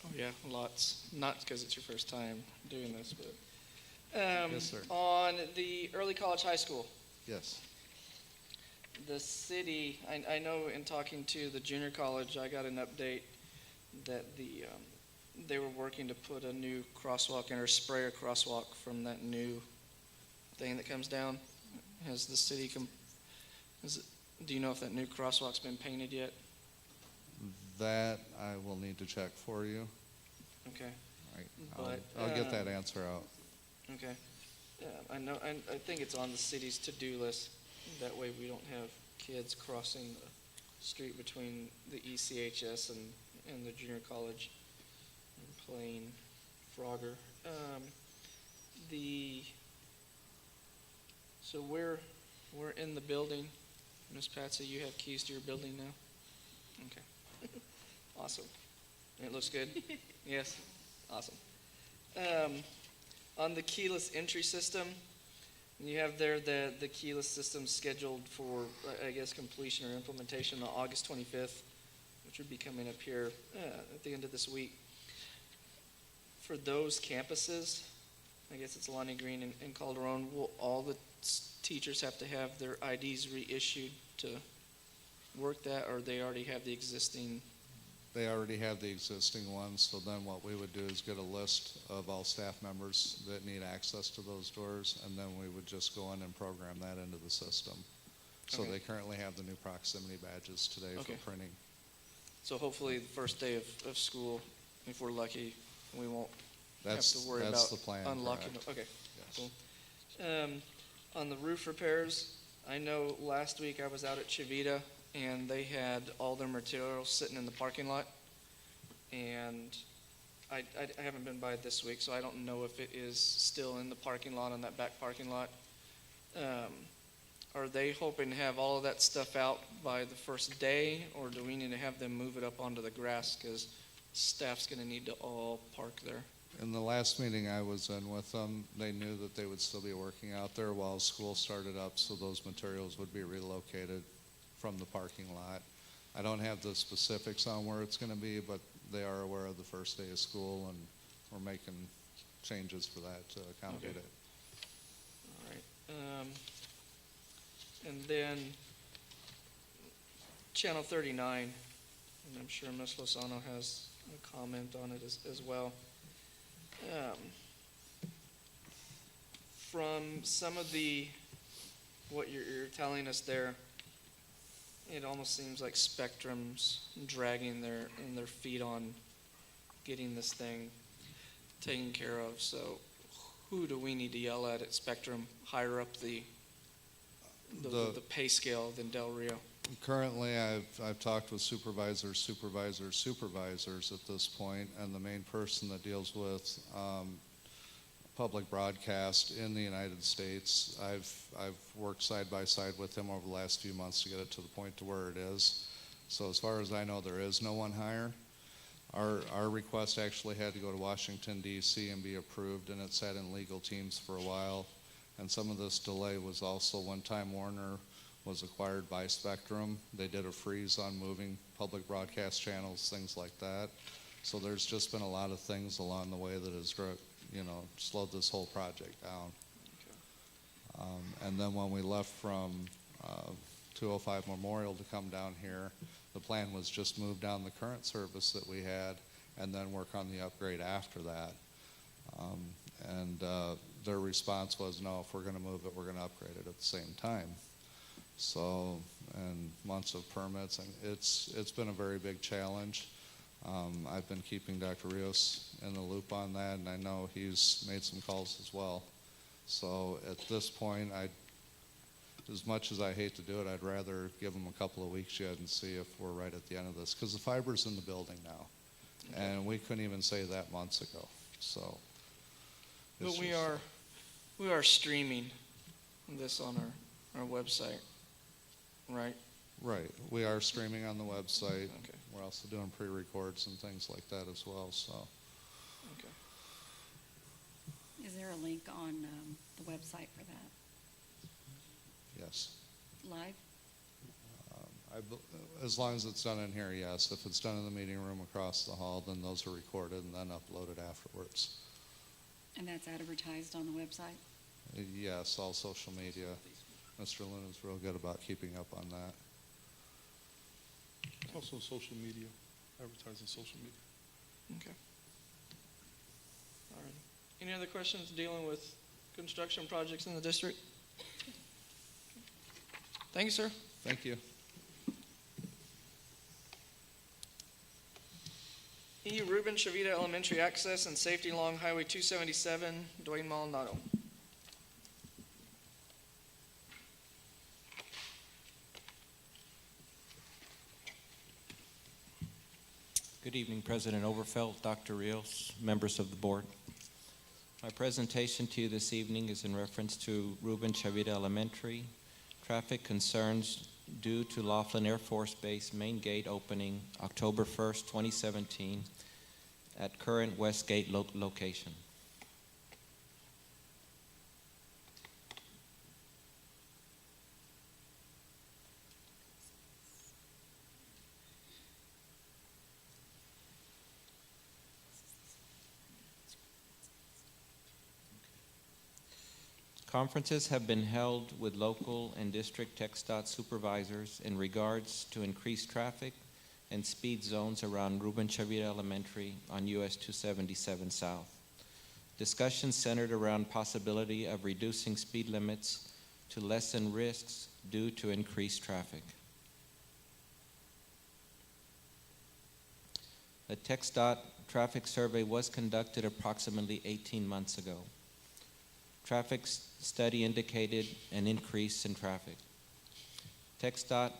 Oh, yeah, lots. Not because it's your first time doing this, but. Yes, sir. On the early college high school, Yes. the city, I know in talking to the junior college, I got an update that they were working to put a new crosswalk in, or spray a crosswalk from that new thing that comes down. Has the city, do you know if that new crosswalk's been painted yet? That I will need to check for you. Okay. All right. But, I'll get that answer out. Okay. I know, I think it's on the city's to-do list. That way we don't have kids crossing the street between the ECHS and the junior college and playing Frogger. So we're in the building. Miss Patsy, you have keys to your building now? Okay. Awesome. It looks good? Yes? Awesome. On the keyless entry system, you have there the keyless system scheduled for, I guess, completion or implementation on August 25th, which would be coming up here at the end of this week. For those campuses, I guess it's Lonnie Green and Calderon, will all the teachers have to have their IDs reissued to work that, or they already have the existing? They already have the existing ones, so then what we would do is get a list of all staff members that need access to those doors, and then we would just go in and program that into the system. So Okay. they currently have the new proximity badges today Okay. for printing. So hopefully the first day of school, if we're lucky, we won't have to worry That's about the plan, unlocking. correct. Okay, Yes. cool. On the roof repairs, I know last week I was out at Chivita and they had all their materials sitting in the parking lot. And I haven't been by this week, so I don't know if it is still in the parking lot, on that back parking lot. Are they hoping to have all of that stuff out by the first day, or do we need to have them move it up onto the grass because staff's going to need to all park there? In the last meeting I was in with them, they knew that they would still be working out there while school started up, so those materials would be relocated from the parking lot. I don't have the specifics on where it's going to be, but they are aware of the first day of school, and we're making changes for that to accommodate Okay. it. All right. And then Channel 39, and I'm sure Ms. Lozano has a comment on it as well. From some of what you're telling us there, it almost seems like Spectrum's dragging their feet on getting this thing taken care of. So who do we need to yell at Spectrum higher up the pay scale than Del Rio? Currently, I've talked with supervisors at this point, and the main person that deals with public broadcast in the United States, I've worked side by side with him over the last few months to get it to the point to where it is. So as far as I know, there is no one higher. Our request actually had to go to Washington, D.C. and be approved, and it sat in legal teams for a while. And some of this delay was also when Time Warner was acquired by Spectrum. They did a freeze on moving public broadcast channels, things like that. So there's just been a lot of things along the way that has, slowed this whole project down. And then when we left from 205 Memorial to come down here, the plan was just move down the current service that we had and then work on the upgrade after that. Their response was, no, if we're going to move it, we're going to upgrade it at the same time. So, and months of permits, and it's been a very big challenge. I've been keeping Dr. Rios in the loop on that, and I know he's made some calls as well. So at this point, as much as I hate to do it, I'd rather give them a couple of weeks yet and see if we're right at the end of this, because the fiber's in the building now, and we couldn't even say that months ago. So But It's we just- are streaming this on our website, right? Right, we are streaming on the website. Okay. We're also doing pre-records and things like that as well, so. Okay. Is there a link on the website for that? Yes. Live? As long as it's done in here, yes. If it's done in the meeting room across the hall, then those are recorded and then uploaded afterwards. And that's advertised on the website? Yes, all social media. Mr. Lynn is real good about keeping up on that. Also social media, advertising social media. Okay. All right. Any other questions dealing with construction projects in the district? Thank you, sir. Thank you. E. Ruben Chavita Elementary Access and Safety along Highway 277, Dwayne Maldonado. Good evening, President Overfelt, Dr. Rios, members of the board. My presentation to you this evening is in reference to Ruben Chavita Elementary. Traffic concerns due to Laughlin Air Force Base main gate opening October 1st, 2017 at current West Gate location. Conferences have been held with local and district TxDOT supervisors in regards to increased traffic and speed zones around Ruben Chavita Elementary on US 277 South. Discussions centered around possibility of reducing speed limits to lessen risks due to increased traffic. A TxDOT traffic survey was conducted approximately 18 months ago. Traffic study indicated an increase in traffic. TxDOT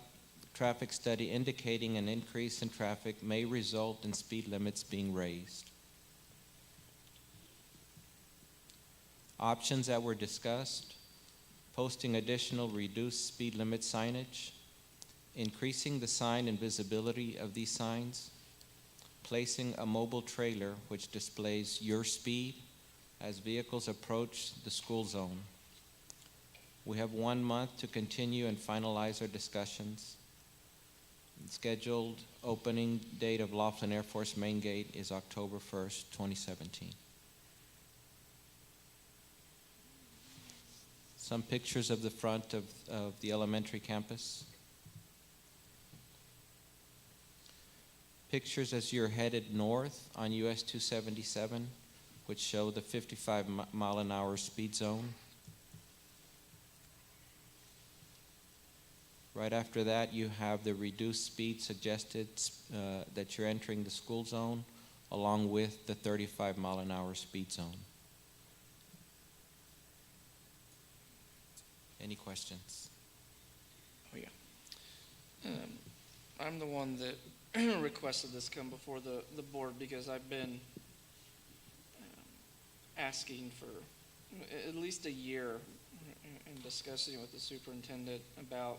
traffic study indicating an increase in traffic may result in speed limits being raised. Options that were discussed: posting additional reduced speed limit signage, increasing the sign and visibility of these signs, placing a mobile trailer which displays your speed as vehicles approach the school zone. We have 1 month to continue and finalize our discussions. Scheduled opening date of Laughlin Air Force Main Gate is October 1st, 2017. Some pictures of the front of the elementary campus. Pictures as you're headed north on US 277, which show the 55 mile an hour speed zone. Right after that, you have the reduced speed suggested that you're entering the school zone, along with the 35 mile an hour speed zone. Any questions? Oh, yeah. I'm the one that requested this come before the board because I've been asking for at least a year and discussing with the superintendent about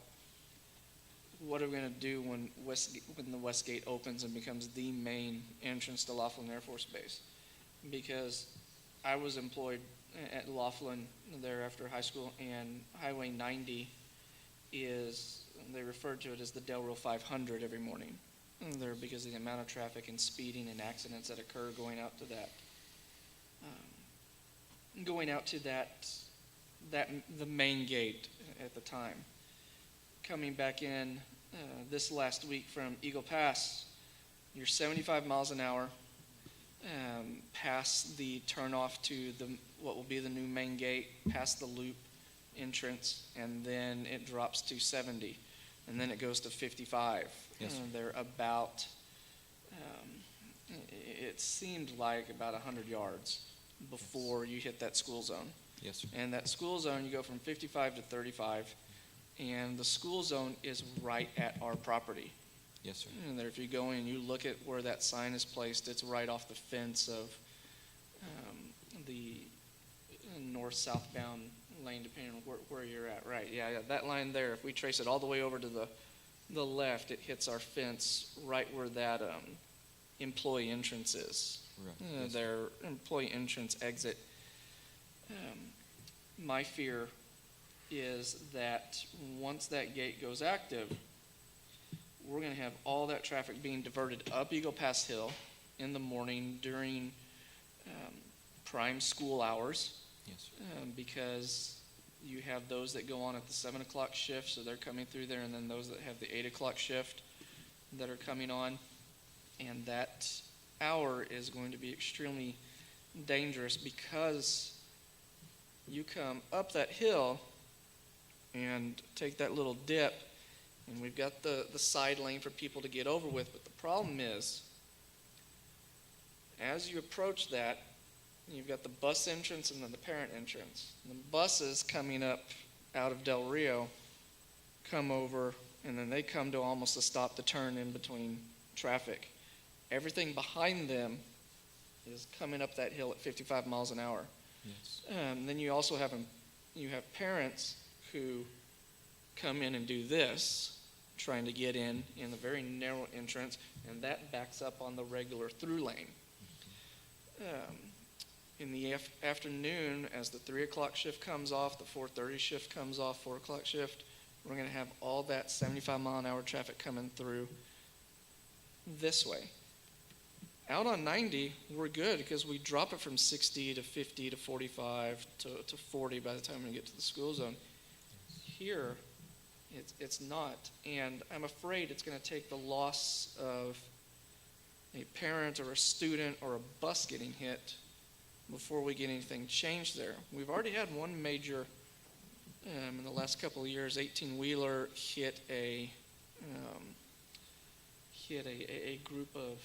what are we going to do when the West Gate opens and becomes the main entrance to Laughlin Air Force Base. Because I was employed at Laughlin there after high school, and Highway 90 is, they refer to it as the Delro 500 every morning there because of the amount of traffic and speeding and accidents that occur going out to the main gate at the time. Coming back in this last week from Eagle Pass, you're 75 miles an hour past the turnoff to what will be the new main gate, past the loop entrance, and then it drops to 70, and then it goes to 55. Yes, sir. They're about, it seemed like about 100 yards before you hit that school zone. Yes, sir. And that school zone, you go from 55 to 35, and the school zone is right at our property. Yes, sir. And there, if you go in and you look at where that sign is placed, it's right off the fence of north-southbound lane, depending on where you're at. Right, yeah, that line there, if we trace it all the way over to the left, it hits our fence right where that employee entrance is. Right. Yes. Their employee entrance exit. My fear is that once that gate goes active, we're going to have all that traffic being diverted up Eagle Pass Hill in the morning during prime school hours. Yes. Because you have those that go on at the 7 o'clock shift, so they're coming through there, and then those that have the 8 o'clock shift that are coming on. And that hour is going to be extremely dangerous because you come up that hill and take that little dip, and we've got the side lane for people to get over with, but the problem is, as you approach that, you've got the bus entrance and then the parent entrance. And the buses coming up out of Del Rio come over, and then they come to almost a stop to turn in between traffic. Everything behind them is coming up that hill at 55 miles an hour. Yes. Then you also have parents who come in and do this, trying to get in the very narrow entrance, and that backs up on the regular through lane. In the afternoon, as the 3 o'clock shift comes off, the 4:30 shift comes off, 4 o'clock shift, we're going to have all that 75 mile an hour traffic coming through this way. Out on 90, we're good because we drop it from 60 to 50 to 45 to 40 by the time we get to the school zone. Here, it's not. And I'm afraid it's going to take the loss of a parent or a student or a bus getting hit before we get anything changed there. We've already had one major, in the last couple of years, 18-wheeler hit a group of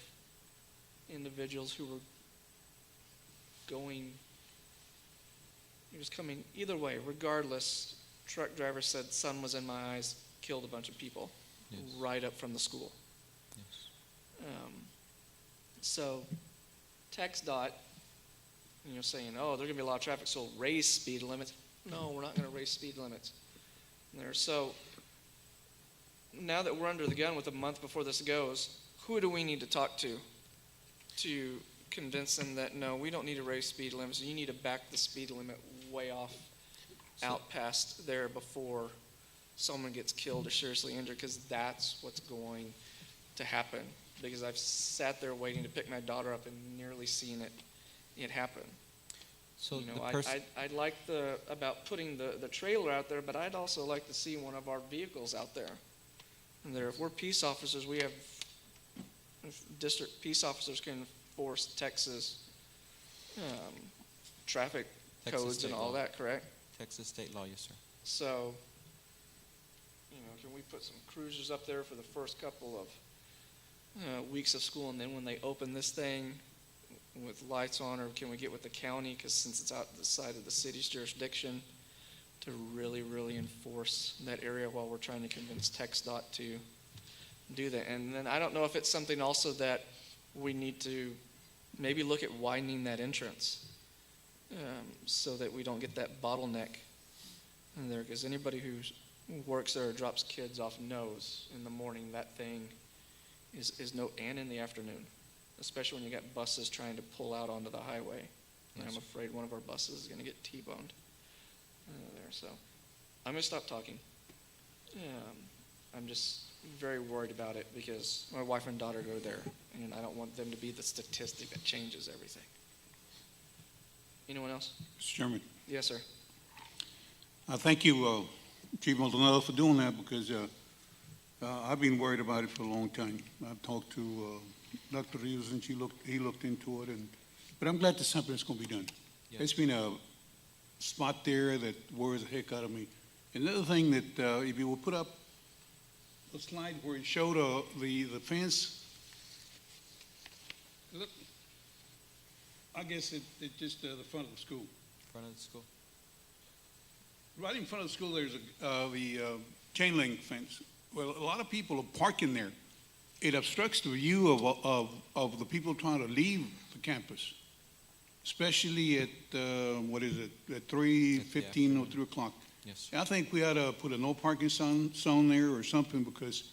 individuals who were going, he was coming either way, regardless. Truck driver said, "Sun was in my eyes," killed a bunch of people. Yes. Right up from the school. Yes. So TxDOT, saying, "Oh, there's going to be a lot of traffic, so raise speed limits." No, we're not going to raise speed limits there. So now that we're under the gun with a month before this goes, who do we need to talk to convince them that, no, we don't need to raise speed limits. You need to back the speed limit way off, out past there before someone gets killed or seriously injured, because that's what's going to happen. Because I've sat there waiting to pick my daughter up and nearly seen it happen. So I'd like about putting the trailer out there, but I'd also like to see one of our vehicles out there. And if we're peace officers, if district peace officers can enforce Texas traffic codes and all that, correct? Texas state law, yes, sir. So, can we put some cruisers up there for the first couple of weeks of school, and then when they open this thing with lights on, or can we get with the county, because since it's out the side of the city's jurisdiction, to really, really enforce that area while we're trying to convince TxDOT to do that. And then I don't know if it's something also that we need to maybe look at widening that entrance so that we don't get that bottleneck in there, because anybody who works there or drops kids off knows in the morning that thing is no, and in the afternoon, especially when you got buses trying to pull out onto the highway. And I'm afraid one of our buses is going to get T-boned there. So I'm going to stop talking. I'm just very worried about it because my wife and daughter go there, and I don't want them to be the statistic that changes everything. Anyone else? Mr. Chairman. Yes, sir. Thank you, Chief Maldonado, for doing that, because I've been worried about it for a long time. I've talked to Dr. Rios, and he looked into it, but I'm glad that something's going to be done. Yes. It's been a spot there that worries the heck out of me. Another thing that if you will put up a slide where it showed the fence, look, I guess it's just the front of the school. Front of the school. Right in front of the school, there's the chain link fence. Well, a lot of people are parking there. It obstructs the view of the people trying to leave the campus. especially at, what is it, at 3:15 or 3 o'clock. Yes. I think we ought to put a no parking zone there or something because,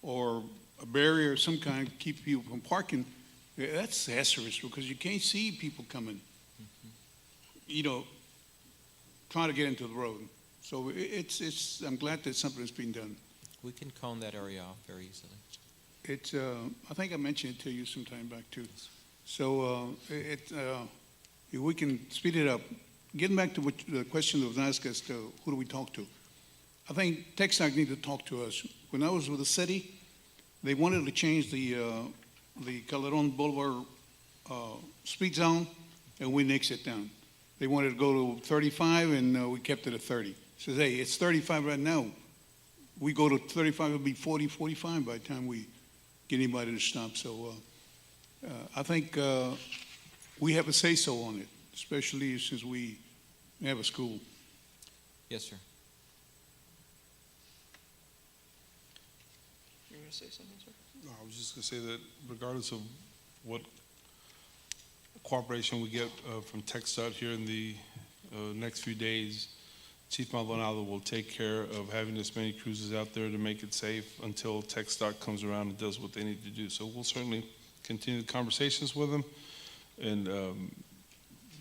or a barrier of some kind to keep people from parking. Yeah, that's hazardous because you can't see people coming, trying to get into the road. So I'm glad that something is being done. We can cone that area off very easily. I think I mentioned it to you some time back too. So if we can speed it up. Getting back to the question that was asked as to who do we talk to, I think TxDOT need to talk to us. When I was with the city, they wanted to change the Calderon Boulevard speed zone, and we nixed it down. They wanted to go to 35, and we kept it at 30. Says, hey, it's 35 right now. We go to 35, it'll be 40, 45 by the time we get anybody to stop. So I think we have a say-so on it, especially since we have a school. Yes, sir. You're going to say something, sir? No, I was just going to say that regardless of what cooperation we get from TxDOT here in the next few days, Chief Maldonado will take care of having as many cruises out there to make it safe until TxDOT comes around and does what they need to do. So we'll certainly continue the conversations with them and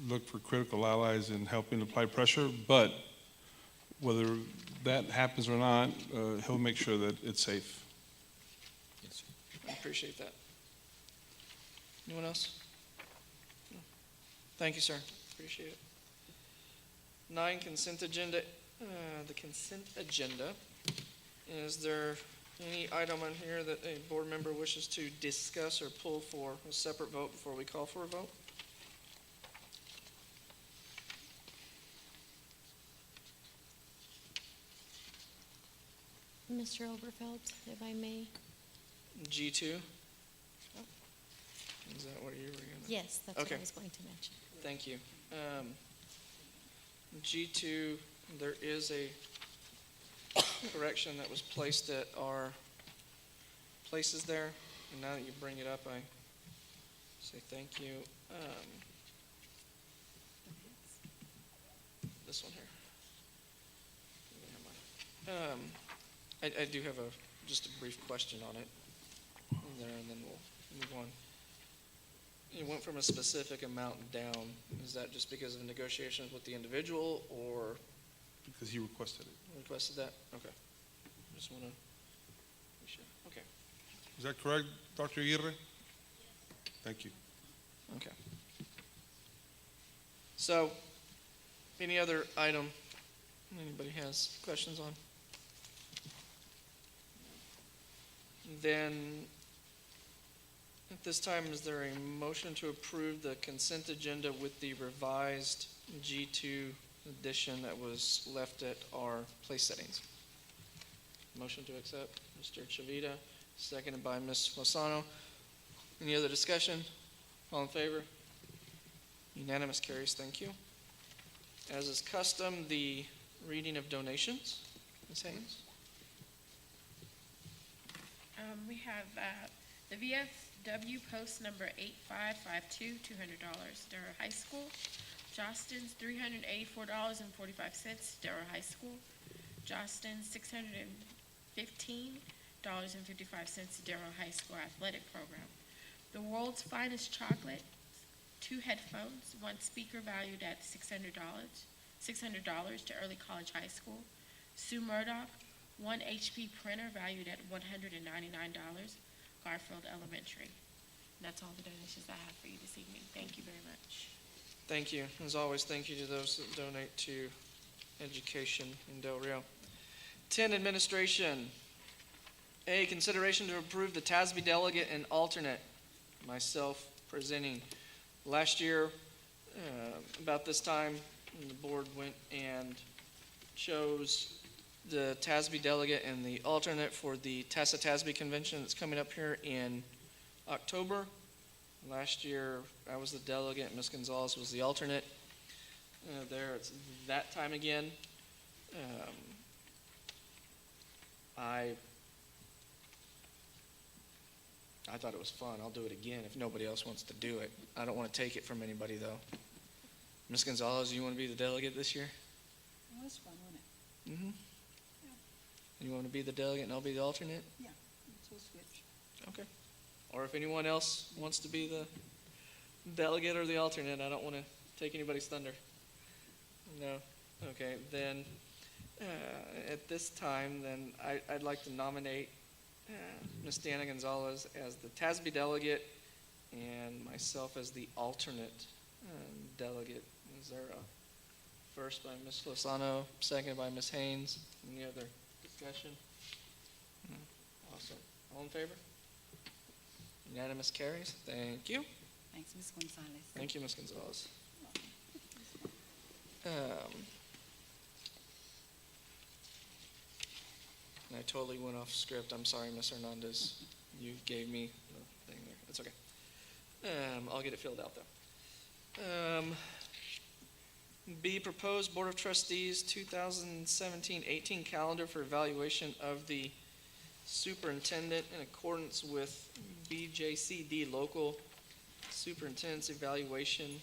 look for critical allies in helping apply pressure. But whether that happens or not, he'll make sure that it's safe. Yes, sir. I appreciate that. Anyone else? No. Thank you, sir. Appreciate it. 9, consent agenda. The consent agenda. Is there any item on here that a board member wishes to discuss or pull for a separate vote before we call for a vote? Mr. Overfelt, if I may. G2? Is that what you were going to? Yes, that's what Okay. I was going to mention. Thank you. G2, there is a correction that was placed at our places there, and now that you bring it up, I say thank you. This one here. I do have just a brief question on it there, and then we'll move on. You went from a specific amount down. Is that just because of negotiations with the individual, or Because he requested it. requested that? Okay. Just want to be sure. Okay. Is that correct, Dr. Aguirre? Thank you. Okay. So, any other item anybody has questions on? Then, at this time, is there a motion to approve the consent agenda with the revised G2 edition that was left at our place settings? Motion to accept, Mr. Chavita, seconded by Ms. Lozano. Any other discussion? All in favor? Unanimous carries, thank you. As is custom, the reading of donations. Ms. Haynes? We have the VFW post number 8552, $200, Darrow High School. Jostens, $384.45, Darrow High School. Jostens, $615.55, Darrow High School Athletic Program. The World's Finest Chocolate, 2 headphones, 1 speaker valued at $600 to Early College High School. Sue Murdoch, 1 HP printer valued at $199, Garfield Elementary. That's all the donations I have for you this evening. Thank you very much. Thank you. As always, thank you to those that donate to education in Del Rio. 10, administration. A, consideration to approve the TASB delegate and alternate. Myself presenting. Last year, about this time, the board went and chose the TASB delegate and the alternate for the TASA TASB convention that's coming up here in October. Last year, I was the delegate, Ms. Gonzalez was the alternate. It's that time again. I thought it was fun. I'll do it again if nobody else wants to do it. I don't want to take it from anybody, though. Ms. Gonzalez, you want to be the delegate this year? It was fun, wasn't it? Mm-hmm. Yeah. You want to be the delegate and I'll be the alternate? Yeah, we'll switch. Okay. Or if anyone else wants to be the delegate or the alternate, I don't want to take anybody's thunder. No? Okay, then at this time, then I'd like to nominate Ms. Diana Gonzalez as the TASB delegate and myself as the alternate delegate. Is there a first by Ms. Lozano, second by Ms. Haynes? Any other discussion? No? Awesome. All in favor? Unanimous carries. Thank you. Thanks, Ms. Gonzalez. Thank you, Ms. Gonzalez. I totally went off script. I'm sorry, Ms. Hernandez. You gave me the thing there. It's okay. I'll get it filled out, though. B, proposed Board of Trustees 2017-18 calendar for evaluation of the superintendent in accordance with BJCD local superintendent's evaluation.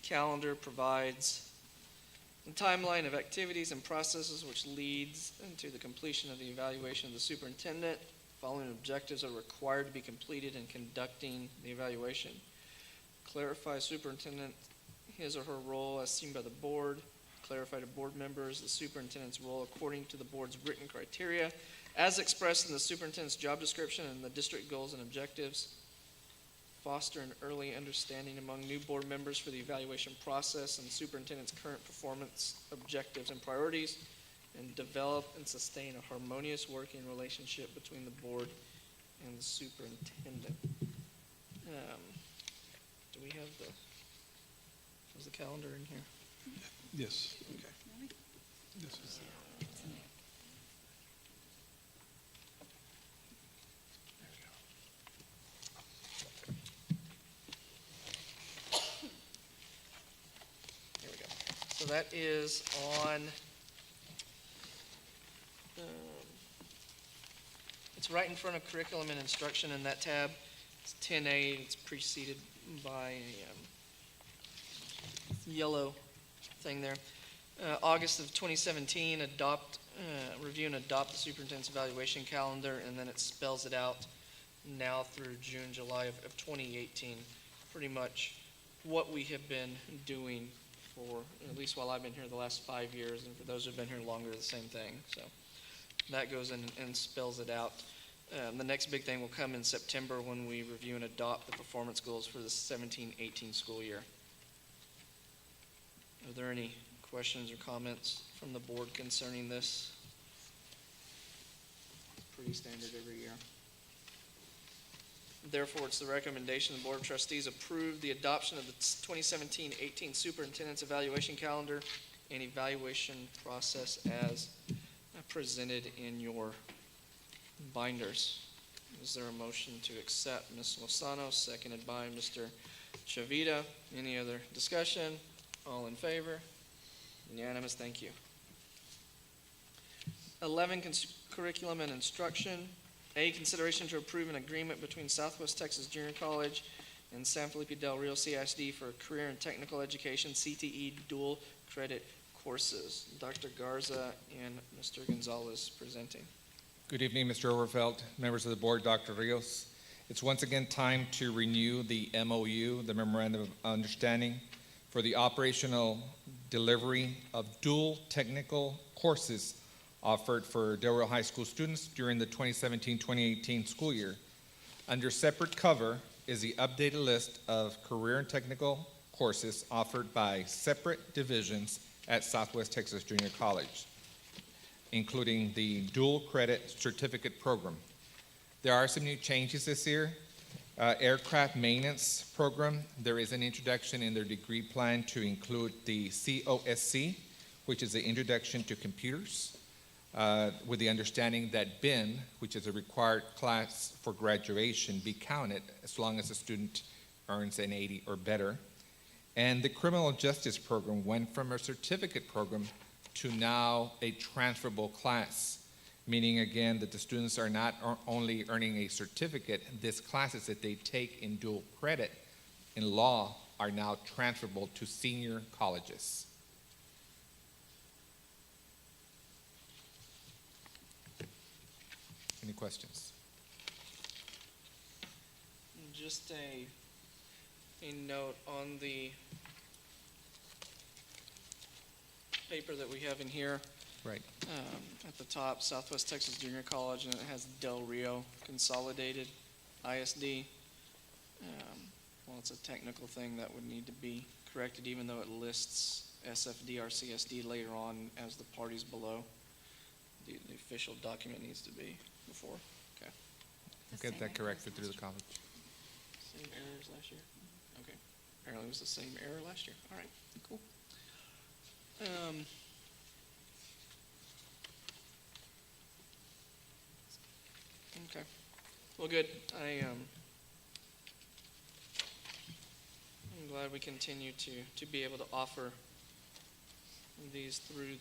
Calendar provides a timeline of activities and processes which leads into the completion of the evaluation of the superintendent. Following objectives are required to be completed in conducting the evaluation. Clarify superintendent his or her role as seen by the board. Clarify to board members the superintendent's role according to the board's written criteria as expressed in the superintendent's job description and the district goals and objectives. Foster an early understanding among new board members for the evaluation process and the superintendent's current performance objectives and priorities, and develop and sustain a harmonious working relationship between the board and the superintendent. Do we have is the calendar in here? Yes. Okay. Yes. Here we go. So that is on, it's right in front of curriculum and instruction in that tab. It's 10A. It's preceded by a yellow thing there. August of 2017, review and adopt the superintendent's evaluation calendar, and then it spells it out now through June, July of 2018. Pretty much what we have been doing for, at least while I've been here, the last 5 years, and for those who've been here longer, the same thing. So that goes in and spells it out. The next big thing will come in September when we review and adopt the performance goals for the 17-18 school year. Are there any questions or comments from the board concerning this? Pretty standard every year. Therefore, it's the recommendation the Board of Trustees approve the adoption of the 2017-18 Superintendent's Evaluation Calendar and evaluation process as presented in your binders. Is there a motion to accept? Ms. Lozano, seconded by Mr. Chavita. Any other discussion? All in favor? Unanimous, thank you. 11, curriculum and instruction. A, consideration to approve an agreement between Southwest Texas Junior College and San Felipe Del Rio CISD for career and technical education CTE dual credit courses. Dr. Garza and Mr. Gonzalez presenting. Good evening, Mr. Overfelt, members of the board, Dr. Rios. It's once again time to renew the MOU, the Memorandum of Understanding, for the operational delivery of dual technical courses offered for Del Rio High School students during the 2017-2018 school year. Under separate cover is the updated list of career and technical courses offered by separate divisions at Southwest Texas Junior College, including the dual credit certificate program. There are some new changes this year. Aircraft maintenance program, there is an introduction in their degree plan to include the COSC, which is the introduction to computers, with the understanding that BIN, which is a required class for graduation, be counted as long as the student earns an 80 or better. And the criminal justice program went from a certificate program to now a transferable class, meaning again that the students are not only earning a certificate, this classes that they take in dual credit in law are now transferable to senior colleges. Any questions? Just a note on the paper that we have in here. Right. At the top, Southwest Texas Junior College, and it has Del Rio Consolidated ISD. Well, it's a technical thing that would need to be corrected, even though it lists SFDR, CISD later on as the parties below. The official document needs to be before. Okay. Get that corrected through the college. Same errors last year? Okay. Apparently it was the same error last year. All right, cool. Okay. Well, good. I'm glad we continue to be able to offer these through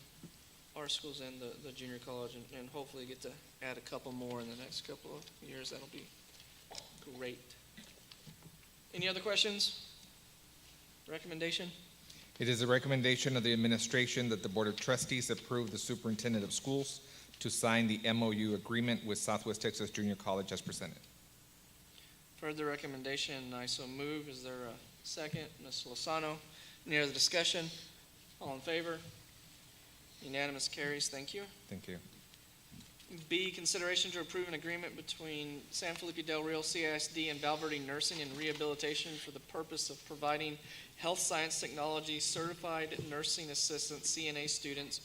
our schools and the junior college, and hopefully get to add a couple more in the next couple of years. That'll be great. Any other questions? Recommendation? It is a recommendation of the administration that the Board of Trustees approve the superintendent of schools to sign the MOU agreement with Southwest Texas Junior College as presented. Further recommendation, I so move. Is there a second? Ms. Lozano. Any other discussion? All in favor? Unanimous carries. Thank you. Thank you. B, consideration to approve an agreement between San Felipe Del Rio CISD and Valverde Nursing and Rehabilitation for the purpose of providing health science technology certified nursing assistant CNA students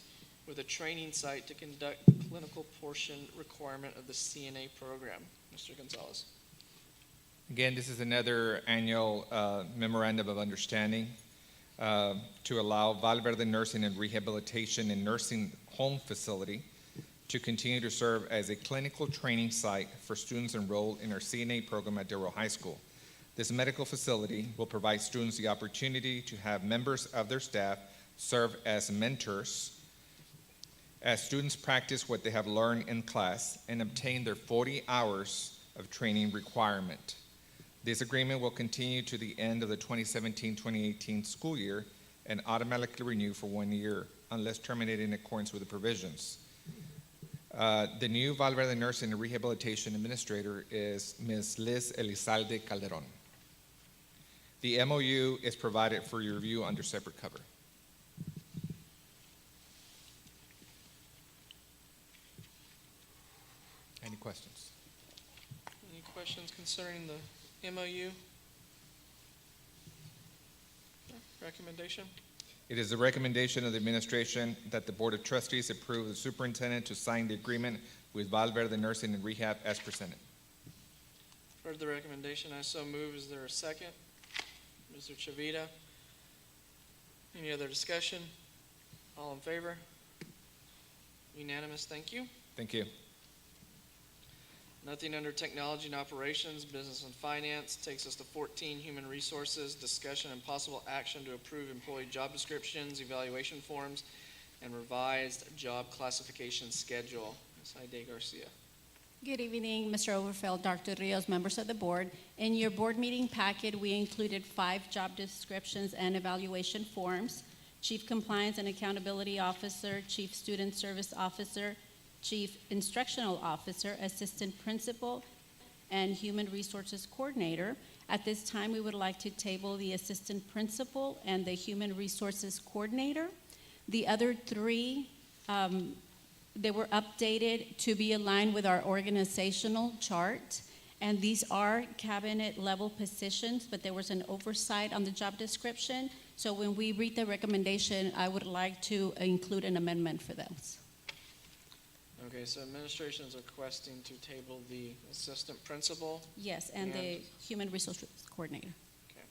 with a training site to conduct the clinical portion requirement of the CNA program. Mr. Gonzalez. Again, this is another annual memorandum of understanding to allow Valverde Nursing and Rehabilitation and Nursing Home Facility to continue to serve as a clinical training site for students enrolled in our CNA program at Del Rio High School. This medical facility will provide students the opportunity to have members of their staff serve as mentors as students practice what they have learned in class and obtain their 40 hours of training requirement. This agreement will continue to the end of the 2017-2018 school year and automatically renew for 1 year unless terminated in accordance with the provisions. The new Valverde Nursing and Rehabilitation Administrator is Ms. Liz Elizalde Calderon. The MOU is provided for your review under separate cover. Any questions? Any questions concerning the MOU? Recommendation? It is the recommendation of the administration that the Board of Trustees approve the superintendent to sign the agreement with Valverde Nursing and Rehab as presented. Heard the recommendation, I so move. Is there a second? Mr. Chavita. Any other discussion? All in favor? Unanimous, thank you. Thank you. Nothing under technology and operations, business and finance. Takes us to 14, human resources, discussion and possible action to approve employee job descriptions, evaluation forms, and revised job classification schedule. Ms. Heide Garcia. Good evening, Mr. Overfeld, Dr. Rios, members of the board. In your board meeting packet, we included 5 job descriptions and evaluation forms: Chief Compliance and Accountability Officer, Chief Student Service Officer, Chief Instructional Officer, Assistant Principal, and Human Resources Coordinator. At this time, we would like to table the Assistant Principal and the Human Resources Coordinator. The other 3, they were updated to be aligned with our organizational chart, and these are cabinet level positions, but there was an oversight on the job description. So when we read the recommendation, I would like to include an amendment for those. Okay, so administration is requesting to table the assistant principal. Yes, and the Human Resources Coordinator. Okay.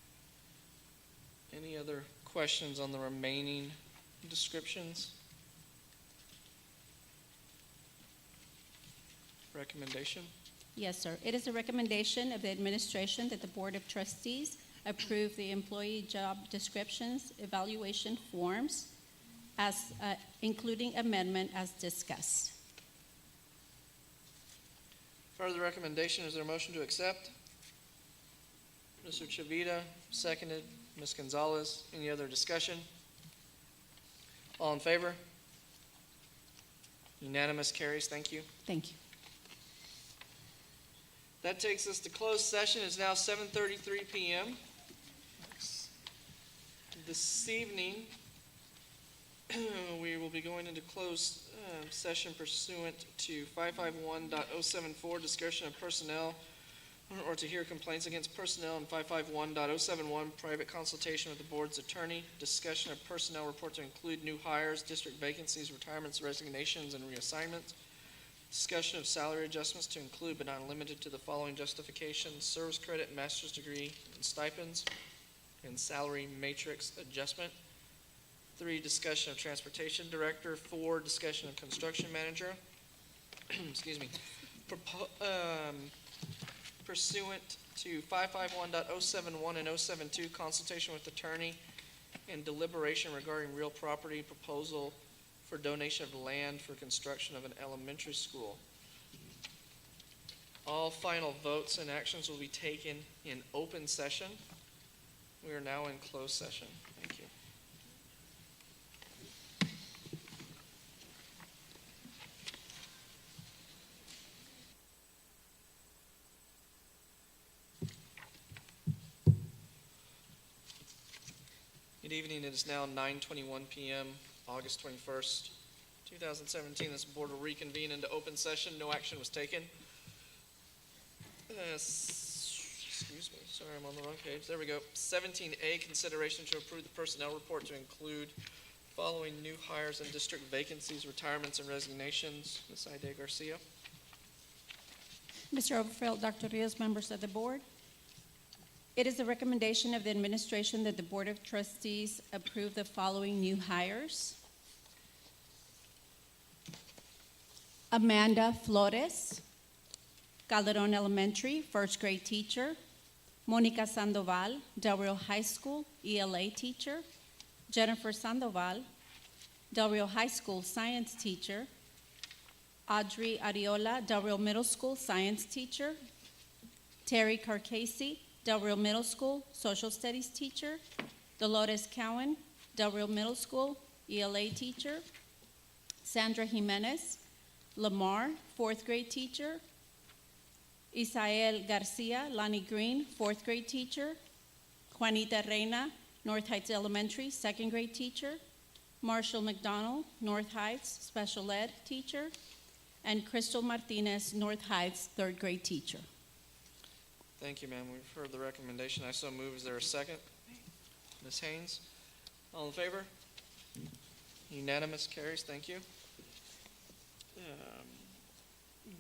Any other questions on the remaining descriptions? Recommendation? Yes, sir. It is a recommendation of the administration that the Board of Trustees approve the employee job descriptions, evaluation forms, as including amendment as discussed. Further recommendation, is there a motion to accept? Mr. Chavita, seconded. Ms. Gonzalez, any other discussion? All in favor? Unanimous carries. Thank you. Thank you. That takes us to closed session. It's now 7:33 p.m. This evening, we will be going into closed session pursuant to 551.074, discussion of personnel, or to hear complaints against personnel, and 551.071, private consultation with the board's attorney, discussion of personnel report to include new hires, district vacancies, retirements, resignations, and reassignments, discussion of salary adjustments to include but not limited to the following justifications: service credit, master's degree, and stipends, and salary matrix adjustment. 3, discussion of transportation director. 4, discussion of construction manager. Excuse me. Pursuant to 551.071 and 072, consultation with attorney and deliberation regarding real property proposal for donation of land for construction of an elementary school. All final votes and actions will be taken in open session. We are now in closed session. Thank you. Good evening. It is now 9:21 p.m., August 21st, 2017. This board will reconvene into open session. No action was taken. Excuse me. Sorry, I'm on the wrong page. There we go. 17A, consideration to approve the personnel report to include following new hires and district vacancies, retirements, and resignations. Ms. Aide Garcia. Mr. Overfeld, Dr. Rios, members of the board. It is the recommendation of the administration that the Board of Trustees approve the following new hires. Amanda Flores, Calderon Elementary, first grade teacher. Monica Sandoval, Del Rio High School, ELA teacher. Jennifer Sandoval, Del Rio High School science teacher. Audrey Ariola, Del Rio Middle School science teacher. Terry Carcasey, Del Rio Middle School social studies teacher. Dolores Cowan, Del Rio Middle School ELA teacher. Sandra Jimenez, Lamar, fourth grade teacher. Isael Garcia, Lonnie Green, fourth grade teacher. Juanita Reina, North Heights Elementary, second grade teacher. Marshall McDonald, North Heights, special ed teacher. And Crystal Martinez, North Heights, third grade teacher. Thank you, ma'am. We've heard the recommendation. I so move. Is there a second? Ms. Haynes? All in favor? Unanimous carries. Thank you.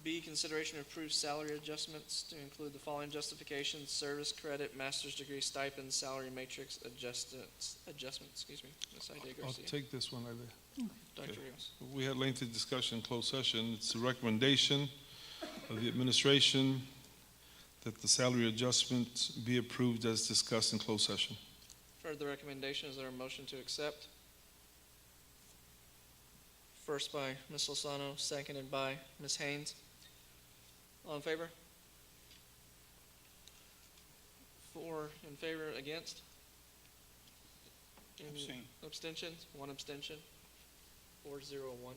B, consideration to approve salary adjustments to include the following justifications: service credit, master's degree, stipends, salary matrix adjustments. Excuse me. Ms. Aide I'll Garcia. take this one, Aide. Dr. Okay. Rios. We had lengthy discussion in closed session. It's a recommendation of the administration that the salary adjustment be approved as discussed in closed session. Heard the recommendation. Is there a motion to accept? First by Ms. Lozano, seconded by Ms. Haynes. All in favor? 4 in favor, against? Any Abstain. Abstentions? 1 abstention. 4-0-1.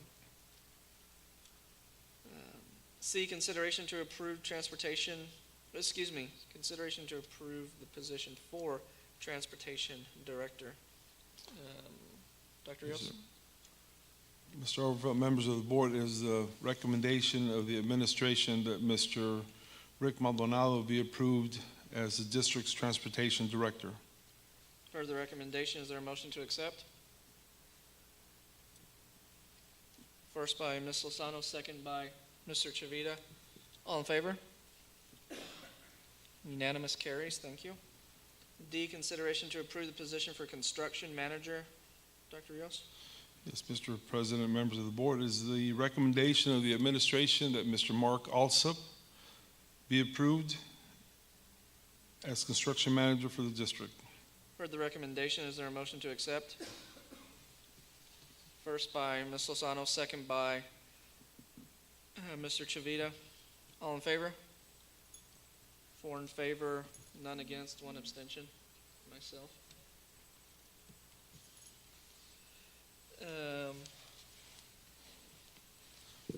C, consideration to approve consideration to approve the position for transportation director. Dr. Rios? Mr. Overfeld, members of the board, it is the recommendation of the administration that Mr. Rick Maldonado be approved as the district's transportation director. Heard the recommendation. Is there a motion to accept? First by Ms. Lozano, second by Mr. Chavita. All in favor? Unanimous carries. Thank you. D, consideration to approve the position for construction manager. Dr. Rios? Yes, Mr. President, members of the board, it is the recommendation of the administration that Mr. Mark Alsop be approved as construction manager for the district. Heard the recommendation. Is there a motion to accept? First by Ms. Lozano, second by Mr. Chavita. All in favor? 4 in favor, None against, one abstention, myself.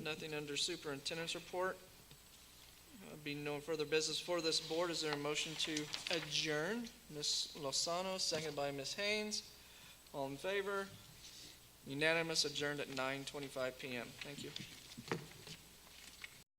Nothing under superintendent's report. Being no further business for this board, is there a motion to adjourn? Ms. Lozano, seconded by Ms. Haynes. All in favor? Unanimous, adjourned at 9:25 p.m. Thank you.